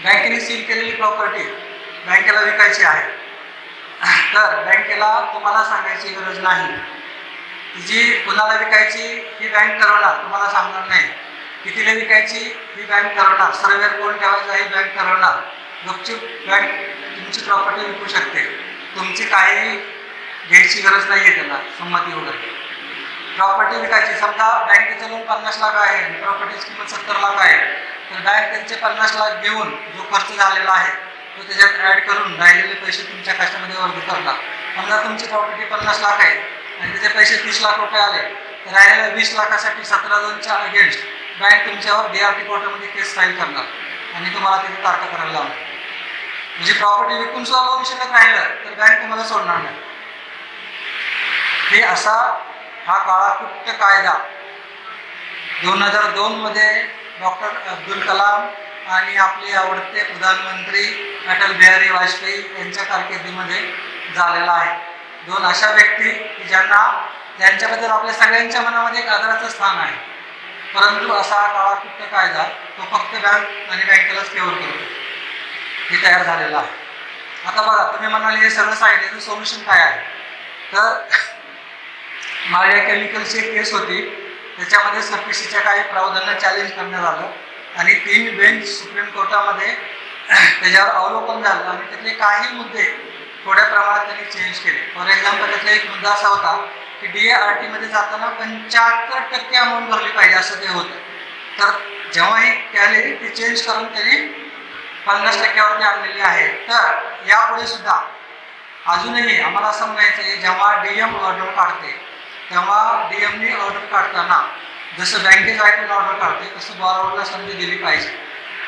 बँकेने सील केलेली प्रॉपर्टी बँकेला विकायची आहे. तर बँकेला तुम्हाला सांगायची गरज नाही. जी कुणाला विकायची ही बँक ठरवणार, तुम्हाला सांगणार नाही. कितीला विकायची ही बँक ठरवणार. सर्वेअर कोण ठेवायचा ही बँक ठरवणार. गपचूप बँक तुमची प्रॉपर्टी विकू शकते. तुमची काही घ्यायची गरज नाही आहे त्यांना संमती वगैरे. प्रॉपर्टी विकायची, समजा बँकेचं लोन 50 लाख आहे आणि प्रॉपर्टीची किंमत 70 लाख आहे, तर बँक त्यांचे 50 लाख घेऊन जो खर्च झालेला आहे तो त्याच्यात ॲड करून राहिलेले पैसे तुमच्या खात्यामध्ये वर्ग करणार. समजा तुमची प्रॉपर्टी 50 लाख आहे आणि त्याचे पैसे 30 लाख रुपये आले, तर राहिलेल्या 20 लाखासाठी 17,2च्या अगेन्स्ट बँक तुमच्यावर DRT कोर्टामध्ये केस फाईल करणार आणि तुम्हाला तिथे तारखा करायला लावणार. म्हणजे प्रॉपर्टी विकून सुद्धा लोन शिल्लक राहिलं तर बँक तुम्हाला सोडणार नाही. हे असा हा काळाकुट्ट कायदा 2002 मध्ये डॉक्टर अब्दुल कलाम आणि आपले आवडते प्रधानमंत्री अटल बिहारी वाजपेयी यांच्या कारकिर्दीमध्ये झालेला आहे. दोन अशा व्यक्ती की ज्यांच्याबद्दल आपल्या सगळ्यांच्या मनामध्ये एक आदराचं स्थान आहे. परंतु असा काळाकुट्ट कायदा तो फक्त बँक आणि बँकेलाच फेवर करतो. हे तयार झालेलं आहे. आता बघा, तुम्ही म्हणाले हे सगळं सांगितलं, सोल्युशन काय आहे? तर माळिया केमिकलची एक केस होती, त्याच्यामध्ये SFPCच्या काही प्रावधानांना चॅलेंज करण्यात आलं आणि 3 बेंच सुप्रीम कोर्टामध्ये त्याच्यावर अवलोकन झालं आणि त्यातले काही मुद्दे थोड्या प्रमाणात त्यांनी चेंज केले. फॉर एक्झाम्पल, त्यातला एक मुद्दा असा होता की DART मध्ये जाताना 75% अमाऊंट भरली पाहिजे असं ते होतं. तर जेव्हा ही त्याने ते चेंज करून त्यांनी 50%वरती आणलेली आहे. तर यापुढे सुद्धा अजूनही आम्हाला असं म्हणायचं आहे, जेव्हा DM ऑर्डर काढते तेव्हा DMने ऑर्डर काढताना जसं बँकेत ऐकून ऑर्डर काढते तसं बॉरोवरला संधी दिली पाहिजे.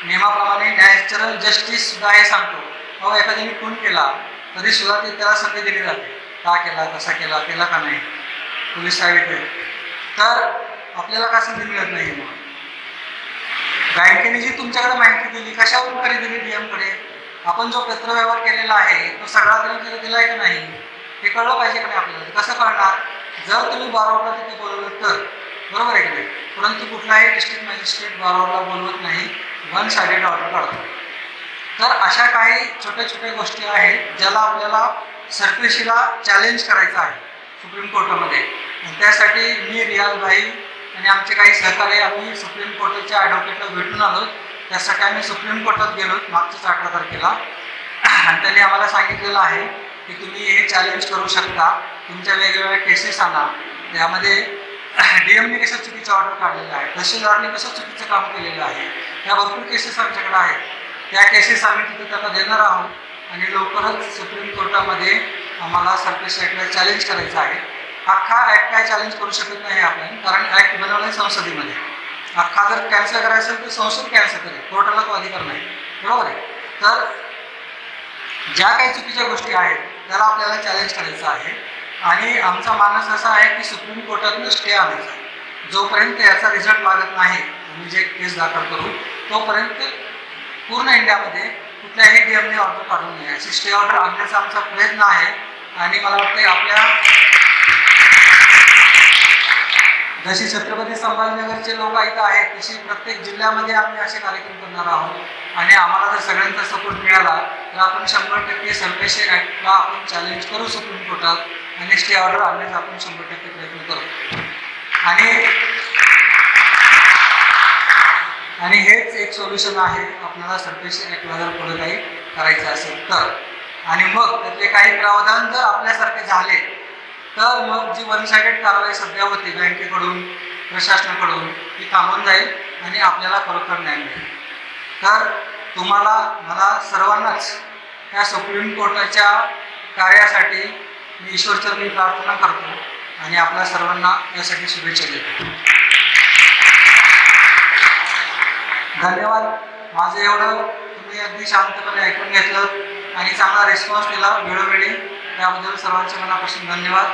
नियमाप्रमाणे नॅचरल जस्टिस सुद्धा हे सांगतो, अहो एखाद्याने खून केला तरी सुद्धा ते त्याला संधी दिली जाते. का केला, कसा केला, केला का नाही, पोलीस साहेब. तर आपल्याला का संधी मिळत नाही? मग बँकेने जी तुमच्याकडे माहिती दिली कशावरून खरेदी दिली DMकडे? आपण जो पत्रव्यवहार केलेला आहे तो सगळा त्यांनी दिलाय का नाही हे कळलं पाहिजे का नाही आपल्याला? कसं कळणार? जर तुम्ही बॉरोवरला तिथे बोलवलं तर, बरोबर आहे की नाही? परंतु कुठलाही डिस्ट्रिक्ट मॅजिस्ट्रेट बॉरोवरला बोलवत नाही, 1 साइडेड ऑर्डर काढतो. तर अशा काही छोट्या छोट्या गोष्टी आहेत ज्याला आपल्याला SFPCला चॅलेंज करायचं आहे सुप्रीम कोर्टामध्ये. आणि त्यासाठी मी, रियाज भाई आणि आमचे काही सहकारी आम्ही सुप्रीम कोर्टाच्या ॲडव्होकेटला भेटून आलो. त्यासाठी आम्ही सुप्रीम कोर्टात गेलो मागच्याच 18 तारखेला आणि त्यांनी आम्हाला सांगितलेलं आहे की तुम्ही हे चॅलेंज करू शकता, तुमच्या वेगवेगळ्या केसेस आणा. त्यामध्ये DMने कसं चुकीचं ऑर्डर काढलेलं आहे, तहसीलदारने कसं चुकीचं काम केलेलं आहे, त्या भरपूर केसेस आमच्याकडे आहेत. त्या केसेस आम्ही तिथे त्यांना देणार आहोत आणि लवकरच सुप्रीम कोर्टामध्ये आम्हाला SFPC ॲक्टला चॅलेंज करायचं आहे. अख्खा ॲक्ट काय चॅलेंज करू शकत नाही आपण, कारण ॲक्ट बनवलं आहे संसदेमध्ये. अख्खा जर कॅन्सल करायचं असेल तर संसद कॅन्सल करेल, कोर्टाला तो अधिकार नाही, बरोबर आहे? तर ज्या काही चुकीच्या गोष्टी आहेत त्याला आपल्याला चॅलेंज करायचं आहे आणि आमचा मानस असा आहे की सुप्रीम कोर्टातून स्टे आणायचा. जोपर्यंत याचा रिझल्ट लागत नाही, आम्ही जे केस दाखल करू तोपर्यंत पूर्ण इंडियामध्ये कुठल्याही डीएमने ऑर्डर काढू नये अशी स्टे ऑर्डर आणण्याचा आमचा प्रयत्न आहे. आणि मला वाटतं आपल्या जशी छत्रपती संभाजीनगरचे लोक इथं आहेत तशी प्रत्येक जिल्ह्यामध्ये आम्ही असे कार्यक्रम करणार आहोत आणि आम्हाला जर सगळ्यांचा सपोर्ट मिळाला तर आपण 100% सरपेशी ॲक्टला आपण चॅलेंज करू सुप्रीम कोर्टात आणि स्टे ऑर्डर आणण्याचा आपण 100% प्रयत्न करू. आणि हेच एक सोल्युशन आहे आपल्याला सरपेशी ॲक्टला जर पुढे काही करायचं असेल तर. आणि मग त्यातले काही प्रावधान जर आपल्यासारखे झाले तर मग जी वन साइडेड कारवाई सध्या होती बँकेकडून प्रशासनाकडून ती थांबून जाईल आणि आपल्याला खरोखर न्याय मिळेल. तर तुम्हाला मला सर्वांनाच या सुप्रीम कोर्टाच्या कार्यासाठी मी ईश्वरचरणी प्रार्थना करतो आणि आपल्या सर्वांना यासाठी शुभेच्छा देतो. धन्यवाद. माझं एवढं तुम्ही अगदी शांतपणे ऐकून घेतलं आणि चांगला रिस्पॉन्स दिला वेळोवेळी, त्याबद्दल सर्वांचे मनापासून धन्यवाद.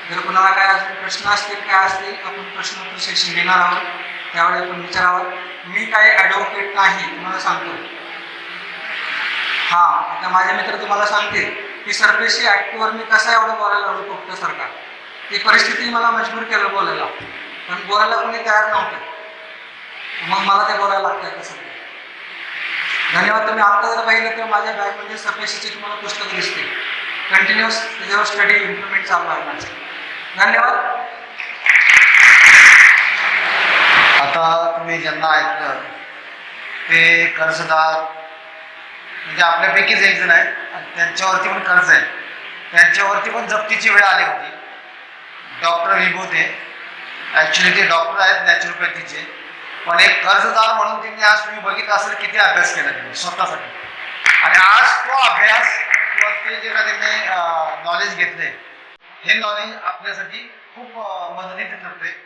जर कोणाला काय अजून प्रश्न असतील काय असतील आपण प्रश्नोत्तर सेशन घेणार आहोत, त्यावेळी आपण विचारावं. मी काही ॲडव्होकेट नाही तुम्हाला सांगतो. हां, आता माझे मित्र तुम्हाला सांगतील की सरपेशी ॲक्टवर मी कसं एवढं बोलायला लागलो फक्त सरकार, ती परिस्थिती मला मजबूर केलं बोलायला, पण बोलायला कोणी तयार नव्हतं, मग मला ते बोलायला लागतं कसं. धन्यवाद. तुम्ही आत्ता जर पाहिलं तर माझ्या बॅगमध्ये सरपेशीची तुम्हाला पुस्तकं दिसते. कंटिन्युअस त्याच्यावर स्टडी इम्प्लिमेंट चालू आहे माझं. धन्यवाद. आता तुम्ही ज्यांना ऐकलं ते कर्जदार म्हणजे आपल्यापैकीच एक जण आहे आणि त्यांच्यावरती पण कर्ज आहे, त्यांच्यावरती पण जप्तीची वेळ आली होती. डॉक्टर विभूते ॲक्च्युली ते डॉक्टर आहेत नॅचरोपॅथीचे, पण एक कर्जदार म्हणून त्यांनी आज तुम्ही बघितलं असेल किती अभ्यास केला त्यांनी स्वतःसाठी. आणि आज तो अभ्यास किंवा ते जे का त्यांनी नॉलेज घेतले हे नॉलेज आपल्यासाठी खूप मदतीचं ठरते.